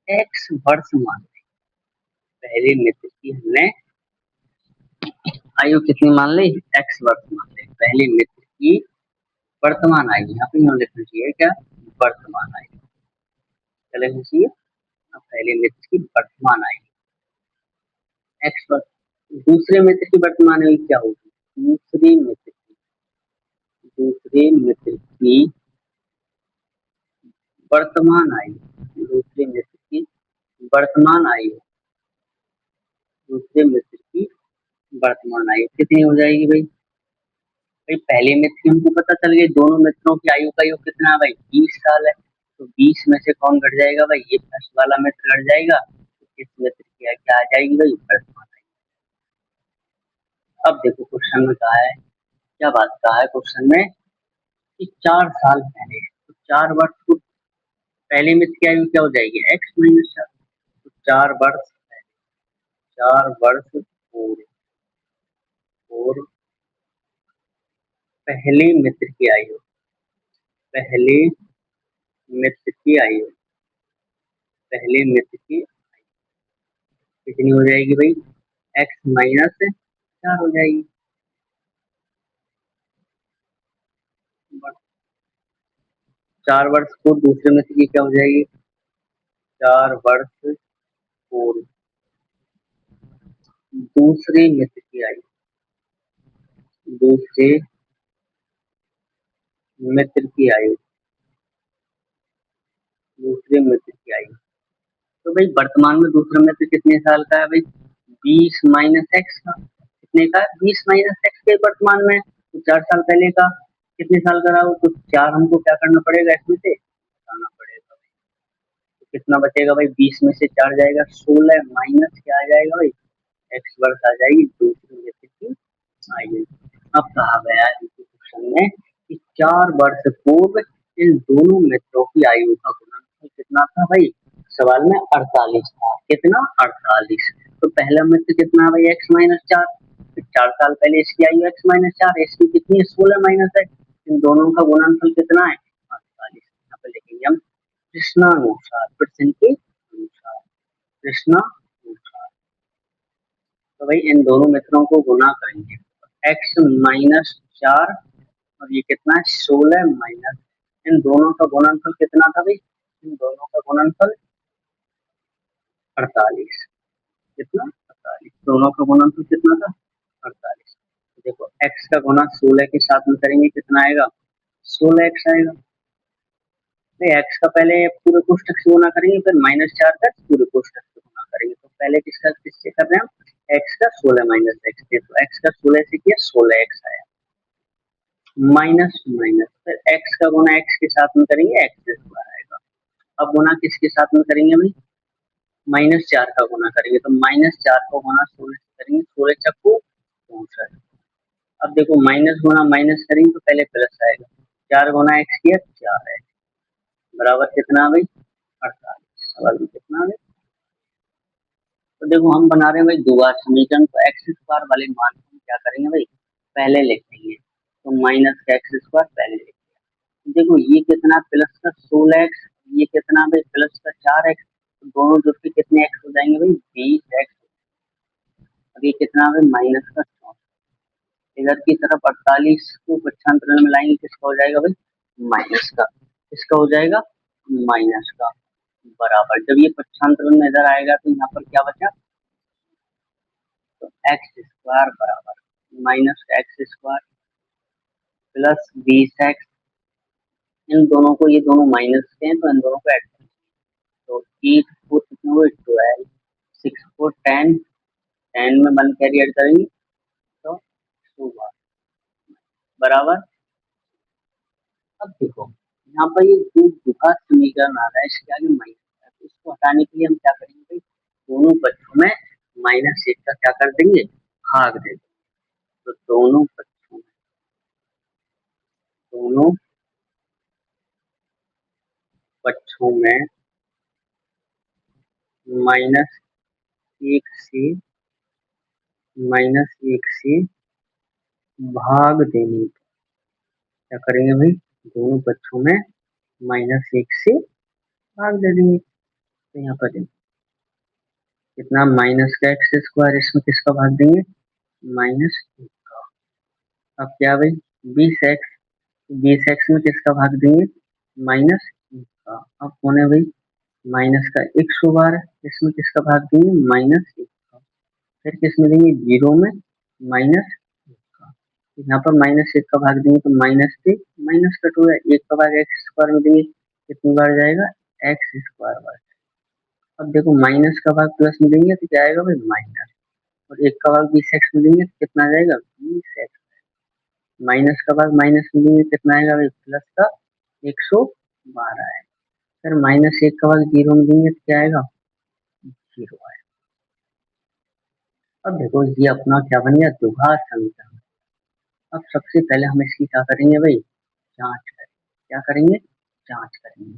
एक्स वर्ष मान ली। पहले मित्र की हमने आयु कितनी मान ली, एक्स वर्ष मान ली। पहले मित्र की वर्तमान आयु, यहाँ पे यूँ लिखना चाहिए क्या, वर्तमान आयु, क्या लिखना चाहिए, पहले मित्र की वर्तमान आयु एक्स वर्ष। दूसरे मित्र की वर्तमान आयु क्या होगी, दूसरे मित्र की वर्तमान आयु, दूसरे मित्र की वर्तमान आयु, दूसरे मित्र की वर्तमान आयु कितनी हो जाएगी भाई? भाई पहले मित्र की हमको पता चल गई, दोनों मित्रों की आयु का योग कितना है भाई? 20 साल है। तो 20 में से कौन घट जाएगा भाई? ये फर्स्ट वाला मित्र घट जाएगा। तो इस मित्र की क्या आ जाएगी भाई? वर्तमान आयु। अब देखो क्वेश्चन में कहा है, क्या बात कहा है क्वेश्चन में कि 4 साल पहले, तो 4 वर्ष को पहले मित्र की आयु क्या हो जाएगी? x-4। तो 4 वर्ष, 4 वर्ष और पहले मित्र की आयु, पहले मित्र की आयु, पहले मित्र की कितनी हो जाएगी भाई? x-4 हो जाएगी। 4 वर्ष को दूसरे मित्र की क्या हो जाएगी? 4 वर्ष और दूसरे मित्र की आयु, दूसरे मित्र की आयु, दूसरे मित्र की आयु। तो भाई वर्तमान में दूसरा मित्र कितने साल का है भाई? 20 - x का। कितने का? 20 - x के वर्तमान में। तो 4 साल पहले का कितने साल का रहा हो? तो 4 हमको क्या करना पड़ेगा इसमें से हटाना पड़ेगा। तो कितना बचेगा भाई? 20 में से 4 जाएगा 16 माइनस क्या आ जाएगा भाई? x वर्ष आ जाएगी दूसरे मित्र की आयु। अब कहा गया है क्वेश्चन में कि 4 वर्ष पूर्व इन दोनों मित्रों की आयु का गुणनफल कितना था भाई? सवाल में 48 था। कितना? 48। तो पहला मित्र कितना भाई? x-4। 4 साल पहले इसकी आयु x-4, इसकी कितनी है? 16 माइनस है। इन दोनों का गुणनफल कितना है? 48। यहाँ पे लिखेंगे हम प्रश्नानुसार, प्रश्न के अनुसार, प्रश्नानुसार। तो भाई इन दोनों मित्रों को गुना करेंगे, x-4 और ये कितना है? 16 माइनस, इन दोनों का गुणनफल कितना था भाई? इन दोनों का गुणनफल 48। कितना? 48। दोनों का गुणनफल कितना था? 48। देखो x का गुना 16 के साथ में करेंगे कितना आएगा? 16x आएगा। तो x का पहले पूरे कोष्ठक से गुना करेंगे, फिर -4 का पूरे कोष्ठक से गुना करेंगे। तो पहले किसका किससे कर रहे हैं हम? x का 16 माइनस x से। तो x का 16 से किया 16x आया, माइनस माइनस, फिर x का गुना x के साथ में करेंगे x स्क्वायर आएगा। अब गुना किसके साथ में करेंगे भाई? -4 का गुना करेंगे। तो -4 को गुना 16 से करेंगे, 16 चक्कू 64। अब देखो माइनस गुना माइनस करेंगे तो पहले प्लस आएगा। 4 गुना x किया 4 है, बराबर कितना भाई? 48। सवाल में कितना है? तो देखो हम बना रहे हैं भाई द्विघात समीकरण, तो एक्स स्क्वायर वाले मान को हम क्या करेंगे भाई? पहले लिख देंगे। तो माइनस का एक्स स्क्वायर पहले लिख दिया। देखो ये कितना? प्लस का 16x, ये कितना भाई? प्लस का 4x। तो दोनों जुड़ के कितने एक्स हो जाएंगे भाई? 20x। अब ये कितना भाई? माइनस का 64। इधर की तरफ 48 को पक्षांतर में लाएंगे, किसका हो जाएगा भाई? माइनस का। किसका हो जाएगा? माइनस का। बराबर जब ये पक्षांतर में इधर आएगा तो यहाँ पर क्या बचा? तो एक्स स्क्वायर बराबर माइनस का एक्स स्क्वायर प्लस 20x। इन दोनों को, ये दोनों माइनस के हैं तो इन दोनों को ऐड करें। तो 8 4 कितने हुए? 12, 6 4 10, 10 में 1 कैरी ऐड करेंगे तो 2 बराबर। अब देखो यहाँ पर ये जो द्विघात समीकरण आ रहा है इसके आगे माइनस है, तो इसको हटाने के लिए हम क्या करेंगे भाई? दोनों पक्षों में -1 का क्या कर देंगे? भाग दे देंगे। तो दोनों पक्षों में माइनस एक से भाग देने, क्या करेंगे भाई? दोनों पक्षों में -1 से भाग दे देंगे। तो यहाँ पर देखो कितना? माइनस का एक्स स्क्वायर, इसमें किसका भाग देंगे? -1 का। अब क्या भाई? 20x, 20x में किसका भाग देंगे? -1 का। अब कौन है भाई? माइनस का 100 बार, इसमें किसका भाग देंगे? -1 का। फिर किसमें देंगे? 0 में -1 का। यहाँ पर -1 का भाग देंगे तो माइनस से माइनस कट हो गया, 1 का भाग एक्स स्क्वायर में देंगे कितनी बार जाएगा, एक्स स्क्वायर बार। अब देखो माइनस का भाग प्लस में देंगे तो क्या आएगा भाई, माइनस। और एक का भाग 20x में देंगे तो कितना आ जाएगा, 20x। माइनस का भाग माइनस में देंगे कितना आएगा भाई, प्लस का 112 है। फिर माइनस एक का भाग जीरो में देंगे तो क्या आएगा, जीरो आएगा। अब देखो ये अपना क्या बन गया, द्विघात समीकरण। अब सबसे पहले हम इसकी क्या करेंगे भाई, जांच करेंगे। क्या करेंगे, जांच करेंगे।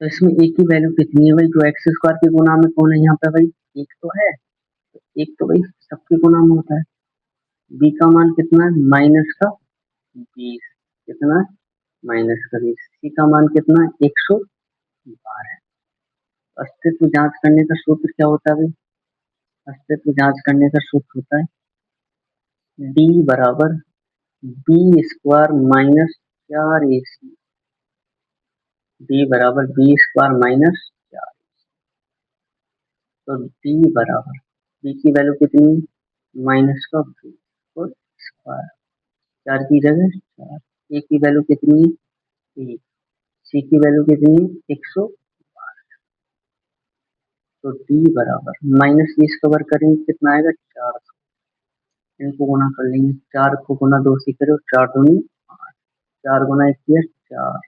तो इसमें एक की वैल्यू कितनी है भाई, जो एक्स स्क्वायर के गुणा में कौन है यहाँ पे भाई, एक तो है। एक तो भाई सबके गुणा में होता है। बी का मान कितना है, माइनस का 20। कितना है, माइनस का 20। सी का मान कितना है, 112। अस्तित्व जांच करने का सूत्र क्या होता है भाई, अस्तित्व जांच करने का सूत्र होता है डी बराबर b square minus 4ac। D बराबर बी स्क्वायर माइनस 4। तो डी बराबर, बी की वैल्यू कितनी है, माइनस का 20 और स्क्वायर, 4 की जगह 4। ए की वैल्यू कितनी है, 1। सी की वैल्यू कितनी है, 112। तो डी बराबर माइनस 20 कवर करेंगे कितना आएगा, 400। इनको गुना कर लेंगे, 4 को गुना 2 से करो, 4 दूनी 8। 4 गुना 1 किया 4।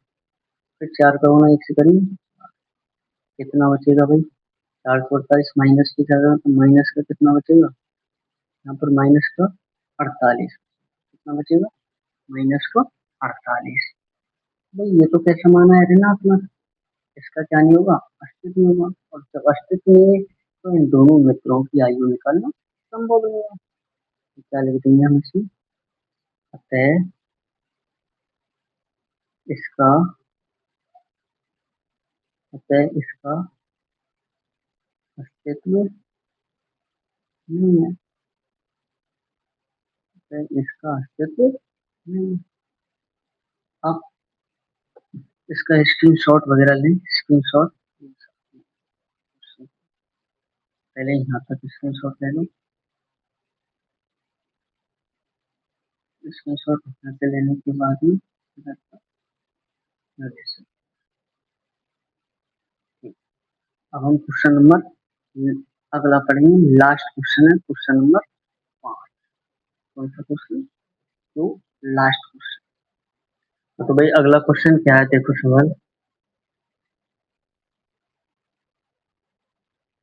फिर 4 का गुना 1 से करेंगे, कितना बचेगा भाई, 448 माइनस की जगह तो माइनस का कितना बचेगा, यहाँ पर माइनस का 48। कितना बचेगा, माइनस का 48। भाई ये तो कैसे माना है ऋणात्मक, इसका क्या नहीं होगा, अस्तित्व नहीं होगा। और जब अस्तित्व नहीं है तो इन दोनों मित्रों की आयु निकालना संभव नहीं है। तो क्या लिख देंगे हम इसमें, अतः इसका, अतः इसका अस्तित्व नहीं है, अतः इसका अस्तित्व नहीं है। अब इसका स्क्रीनशॉट वगैरह लें, स्क्रीनशॉट। पहले यहाँ तक स्क्रीनशॉट ले लो। स्क्रीनशॉट यहाँ से लेने के बाद में अब हम क्वेश्चन नंबर अगला पढ़ेंगे, लास्ट क्वेश्चन है क्वेश्चन नंबर 5। कौन सा क्वेश्चन, तो लास्ट क्वेश्चन। तो भाई अगला क्वेश्चन क्या है, देखो सवाल,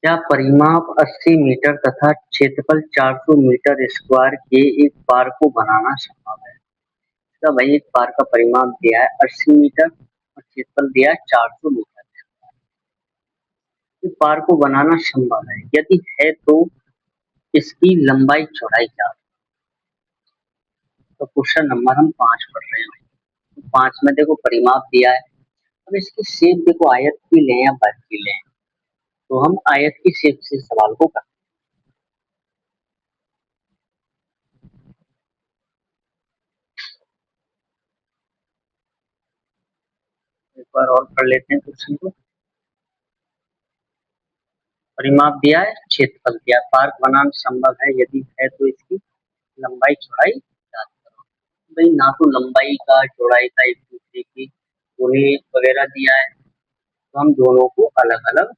क्या परिमाप 80 मीटर तथा क्षेत्रफल 400 मीटर स्क्वायर के एक पार्क को बनाना संभव है। तो भाई एक पार्क का परिमाप दिया है 80 मीटर और क्षेत्रफल दिया है 400 मीटर। इस पार्क को बनाना संभव है, यदि है तो इसकी लंबाई चौड़ाई क्या है। तो क्वेश्चन नंबर हम 5 पढ़ रहे हैं। तो 5 में देखो परिमाप दिया है। अब इसकी शेप देखो, आयत की लें या वर्ग की लें, तो हम आयत की शेप से सवाल को करते हैं। एक बार और पढ़ लेते हैं क्वेश्चन को। परिमाप दिया है, क्षेत्रफल दिया है, पार्क बनाना संभव है, यदि है तो इसकी लंबाई चौड़ाई ज्ञात करो। भाई ना तो लंबाई का चौड़ाई का एक दूसरे की गुणे वगैरह दिया है, तो हम दोनों को अलग अलग।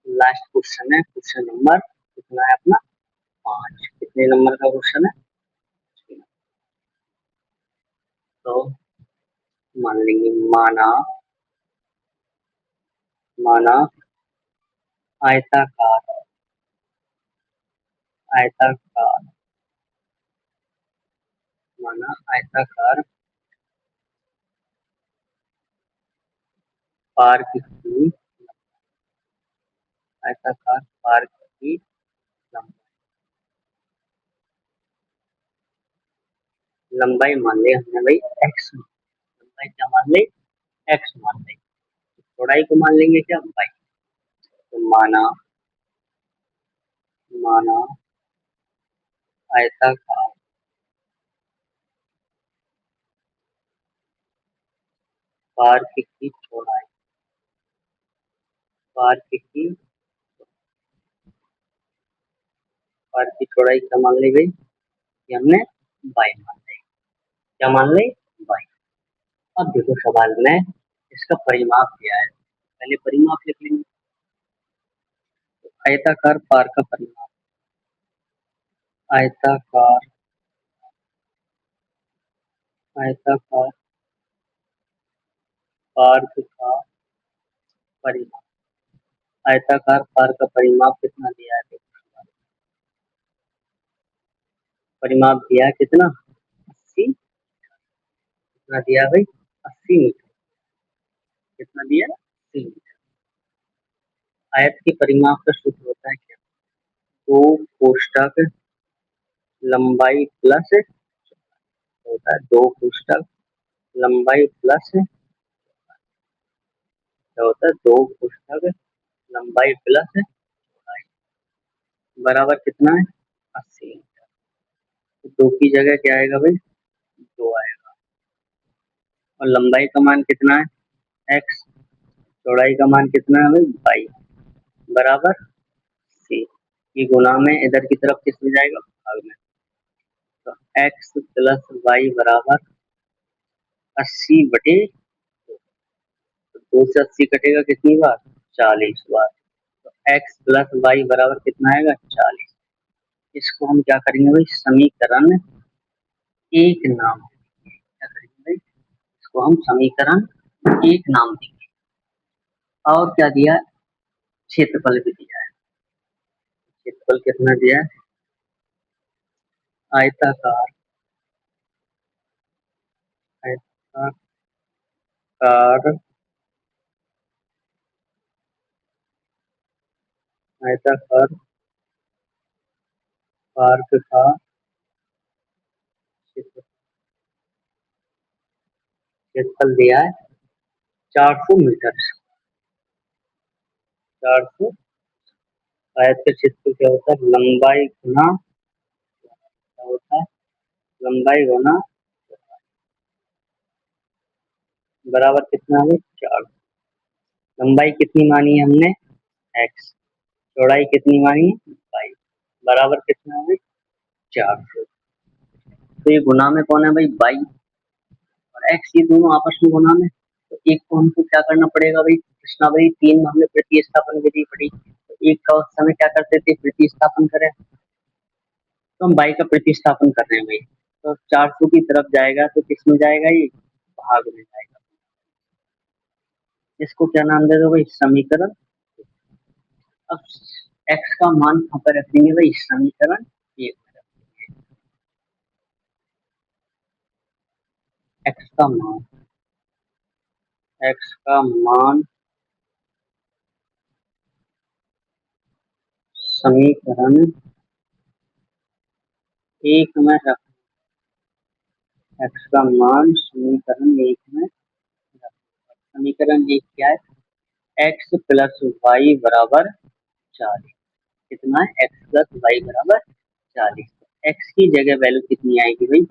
लास्ट क्वेश्चन है क्वेश्चन नंबर कितना है अपना, 5। कितने नंबर का क्वेश्चन है, तो मान लेंगे, माना, माना आयताकार, आयताकार, माना आयताकार पार्क की, आयताकार पार्क की लंबाई मान ले हमने भाई एक्स, लंबाई क्या मान ले, एक्स मान ले। चौड़ाई को मान लेंगे क्या, वाई। तो माना, माना आयताकार पार्क की चौड़ाई, पार्क की, पार्क की चौड़ाई क्या मान ली गई, ये हमने वाई मान ली। क्या मान ली, वाई। अब देखो सवाल में इसका परिमाप दिया है, पहले परिमाप लिख लेंगे। आयताकार पार का परिमाप, आयताकार आयताकार पार्क का परिमाप, आयताकार पार का परिमाप कितना दिया है देखो। परिमाप दिया है कितना, 80। कितना दिया भाई, 80 मीटर। कितना दिया, 80 मीटर। आयत के परिमाप का सूत्र होता है क्या, दो कोष्टक लंबाई प्लस, होता है दो कोष्टक लंबाई प्लस, क्या होता है दो कोष्टक लंबाई प्लस चौड़ाई, बराबर कितना है, 80 मीटर। तो दो की जगह क्या आएगा भाई, दो आएगा। और लंबाई का मान कितना है, एक्स। चौड़ाई का मान कितना है भाई, बाई, बराबर सी। ये गुना में इधर की तरफ किस में जाएगा, भाग में। तो एक्स प्लस वाई बराबर 80/2। तो 2 से 80 कटेगा कितनी बार, 40 बार। तो एक्स प्लस वाई बराबर कितना आएगा, 40। इसको हम क्या करेंगे भाई, समीकरण एक नाम देंगे। क्या करेंगे भाई, इसको हम समीकरण एक नाम देंगे। और क्या दिया है, क्षेत्रफल भी दिया है। क्षेत्रफल कितना दिया है, आयताकार आयताकार आयताकार पार्क का क्षेत्रफल दिया है 400 मीटर। 400। आयत का क्षेत्रफल क्या होता है, लंबाई गुना, क्या होता है, लंबाई गुना बराबर कितना है, 4। लंबाई कितनी मानी है हमने, एक्स। चौड़ाई कितनी मानी है, बाई, बराबर कितना है, 400। तो ये गुना में कौन है भाई, बाई और एक्स, ये दोनों आपस में गुना में। तो एक को हमको क्या करना पड़ेगा भाई, प्रश्नावली 3 में हमने प्रतिस्थापन विधि पढ़ी। तो एक का उस समय क्या करते थे, प्रतिस्थापन करें। तो हम बाई का प्रतिस्थापन कर रहे हैं भाई। तो 400 की तरफ जाएगा तो किस में जाएगा, ये भाग में जाएगा। इसको क्या नाम दे दो भाई, समीकरण। अब एक्स का मान कहाँ पर रखेंगे भाई, समीकरण एक में रखेंगे। एक्स का मान, एक्स का मान समीकरण एक में रख, एक्स का मान समीकरण एक में रख। समीकरण एक क्या है, एक्स प्लस वाई बराबर 40। कितना है, एक्स प्लस वाई बराबर 40। एक्स की जगह वैल्यू कितनी आएगी भाई,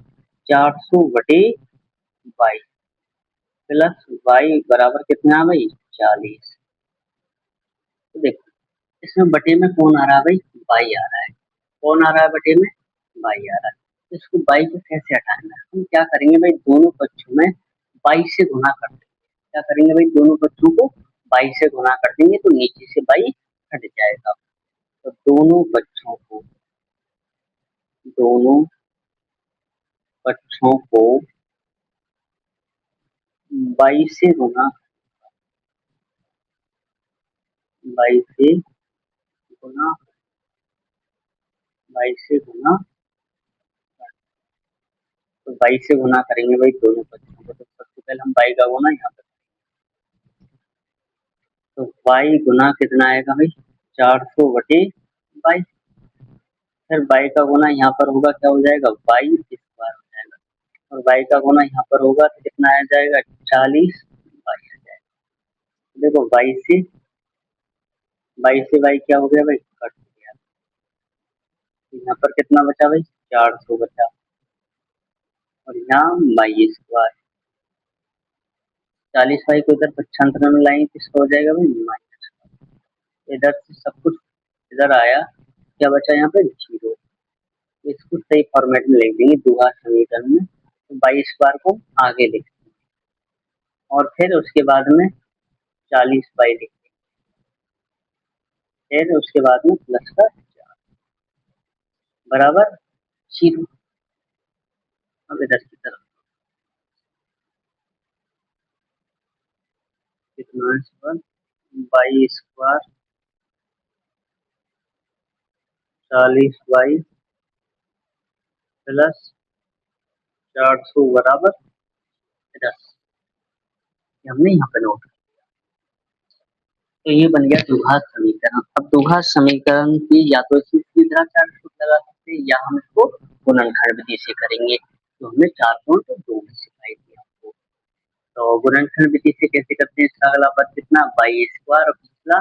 400/22 प्लस वाई बराबर कितना है भाई, 40। तो देखो इसमें बटे में कौन आ रहा है भाई, बाई आ रहा है। कौन आ रहा है बटे में, बाई आ रहा है। तो इसको बाई को कैसे हटाना है, हम क्या करेंगे भाई, दोनों पक्षों में बाई से गुना कर देंगे। क्या करेंगे भाई, दोनों पक्षों को बाई से गुना कर देंगे तो नीचे से बाई हट जाएगा। तो दोनों पक्षों को बाई से गुना, बाई से गुना, बाई से गुना। तो बाई से गुना करेंगे भाई दोनों पक्षों को। तो सबसे पहले हम बाई का गुना यहाँ पर, तो बाई गुना कितना आएगा भाई, 400/22। फिर बाई का गुना यहाँ पर होगा, क्या हो जाएगा, बाई स्क्वायर हो जाएगा। और बाई का गुना यहाँ पर होगा तो कितना आ जाएगा, 40 बाई आ जाएगा। तो देखो बाई से बाई क्या हो गया भाई, कट हो गया। तो यहाँ पर कितना बचा भाई, 400 बचा। और यहाँ बाई स्क्वायर, 40 बाई को इधर पक्षांतर में लाएंगे किसका हो जाएगा भाई, माइनस। इधर से सब कुछ इधर आया, क्या बचा यहाँ पे, जीरो। तो इसको सही फॉर्मेट में लिख देंगे, दोहा समीकरण में। तो बाई स्क्वायर को आगे लिख देंगे। और फिर उसके बाद में 40/, लिखेंगे। फिर उसके बाद में प्लस का 4 बराबर 0। अब इधर की तरफ कितना स्क्वायर, 22² 40/, प्लस 400 बराबर 10। हमने यहाँ पे नोट, तो ये बन गया द्विघात समीकरण। अब द्विघात समीकरण की या तो इसमें सीधा 400 लगा सकते हैं या हम इसको गुणनखंड विधि से करेंगे। तो हमने 4.2 में सिखाई थी आपको। तो गुणनखंड विधि से कैसे करते हैं, इसका अगला पद कितना 22² और पिछला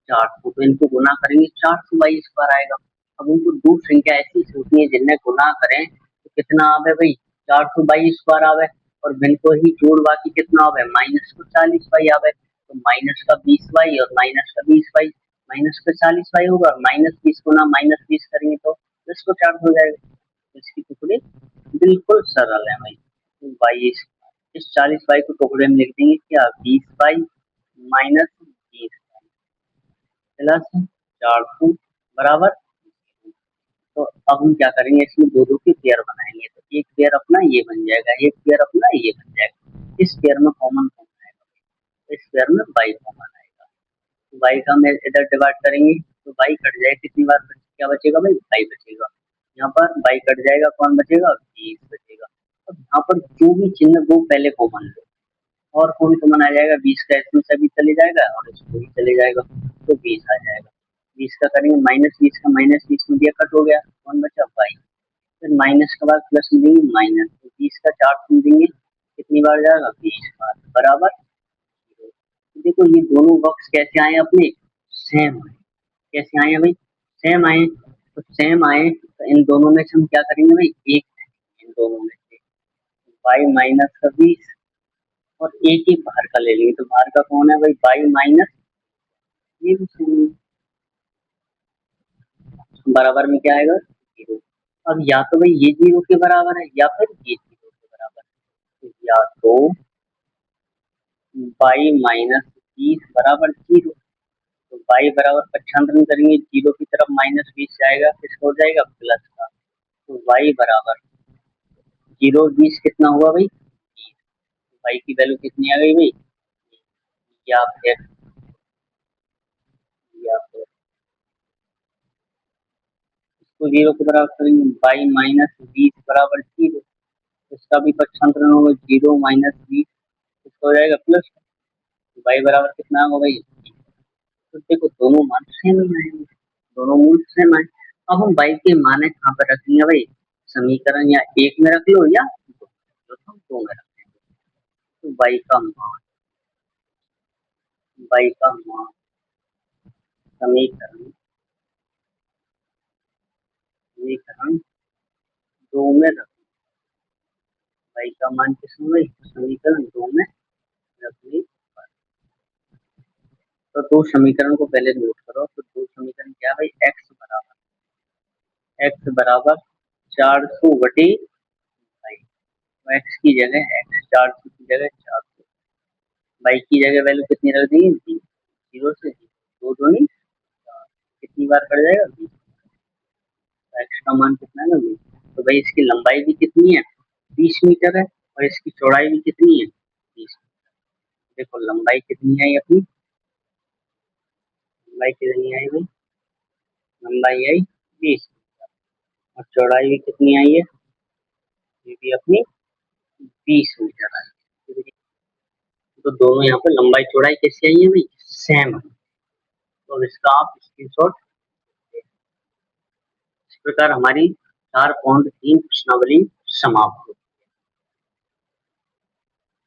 400, तो इनको गुना करेंगे 422 आएगा। अब उनको दो संख्या ऐसी होती है जिनमें गुना करें तो कितना आवे भाई 422 आवे, और भिन्न को ही जोड़ बाकी कितना आवे -40 आवे। तो -20 और -20 -40 होगा, -20 गुना -20 करेंगे तो 10 को 4 हो जाएगा। तो इसकी टुकड़े बिल्कुल सरल है भाई। तो 22, इस 40 को टुकड़े में लिख देंगे क्या 20 -20 प्लस 400 बराबर। तो अब हम क्या करेंगे, इसमें दो दो के पेयर बनाएंगे। तो एक पेयर अपना ये बन जाएगा, एक पेयर अपना ये बन जाएगा। इस पेयर में कॉमन कौन आएगा, तो इस पेयर में बाई कॉमन आएगा। तो बाई का हम इधर डिवाइड करेंगे तो बाई कट जाएगा, कितनी बार क्या बचेगा भाई बाई बचेगा। यहाँ पर बाई कट जाएगा, कौन बचेगा 20 बचेगा। अब यहाँ पर जो भी चिन्ह वो पहले कॉमन लो, और कौन कॉमन आ जाएगा 20 का, इसमें से भी चले जाएगा और इसमें भी चले जाएगा, तो 20 आ जाएगा। 20 का करेंगे -20 का -20 में दिया कट हो गया, कौन बचा बाई। फिर माइनस के बाद प्लस में देंगे माइनस, तो 20 का 4 में देंगे कितनी बार जाएगा 20 बार बराबर 0। तो देखो ये दोनों बॉक्स कैसे आए अपने, सेम आए। कैसे आए हैं भाई, सेम आए। तो सेम आए तो इन दोनों में से हम क्या करेंगे भाई, एक इन दोनों में से बाई माइनस का 20, और एक ही बाहर का ले लेंगे। तो बाहर का कौन है भाई बाई माइनस, ये भी सेम बराबर में क्या आएगा 0। अब या तो भाई ये 0 के बराबर है या फिर ये 0 के बराबर है। तो या तो बाई -20 बराबर 0। तो बाई बराबर पक्षांतरण करेंगे 0 की तरफ -20 जाएगा, किसका हो जाएगा प्लस का। तो वाई बराबर 0 20 कितना हुआ भाई 20। वाई की वैल्यू कितनी आ गई भाई, या फिर या फिर इसको 0 के बराबर करेंगे बाई -20 बराबर 0। इसका भी पक्षांतरण होगा 0 - 20, इसका हो जाएगा प्लस। वाई बराबर कितना होगा भाई, तो देखो दोनों मान सेम ही आएंगे, दोनों मूल सेम आए। अब हम बाई के मान कहाँ पर रखेंगे भाई, समीकरण या एक में रख लो या दो में रख लेंगे। तो बाई का मान समीकरण समीकरण दो में रख, बाई का मान किसमें भाई समीकरण दो में रखने पर। तो दो समीकरण को पहले नोट करो। तो दो समीकरण क्या है भाई, एक्स बराबर 400/2। एक्स की जगह एक्स, 400 की जगह 400, बाई की जगह वैल्यू कितनी रख दी 20, 0 से 2 दूनी 4, कितनी बार कट जाएगा 20। एक्स का मान कितना है ना 20। तो भाई इसकी लंबाई भी कितनी है 20 मीटर है, और इसकी चौड़ाई भी कितनी है 20। देखो लंबाई कितनी है अपनी, लंबाई कितनी आई भाई, लंबाई आई 20, और चौड़ाई भी कितनी आई है, ये भी अपनी 20 मीटर आई। तो दोनों यहाँ पे लंबाई चौड़ाई कैसी आई है भाई सेम है। तो इसका आप स्क्रीनशॉट। इस प्रकार हमारी 4.3 प्रश्नावली समाप्त हो।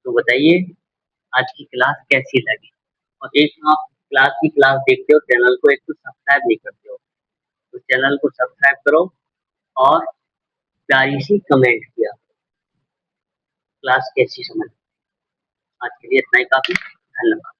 तो बताइए आज की क्लास कैसी लगी, और एक आप क्लास देखते हो चैनल को एक तो सब्सक्राइब नहीं करते हो, तो चैनल को सब्सक्राइब करो और प्यारी सी कमेंट किया क्लास कैसी समझ। आज के लिए इतना ही काफी, धन्यवाद।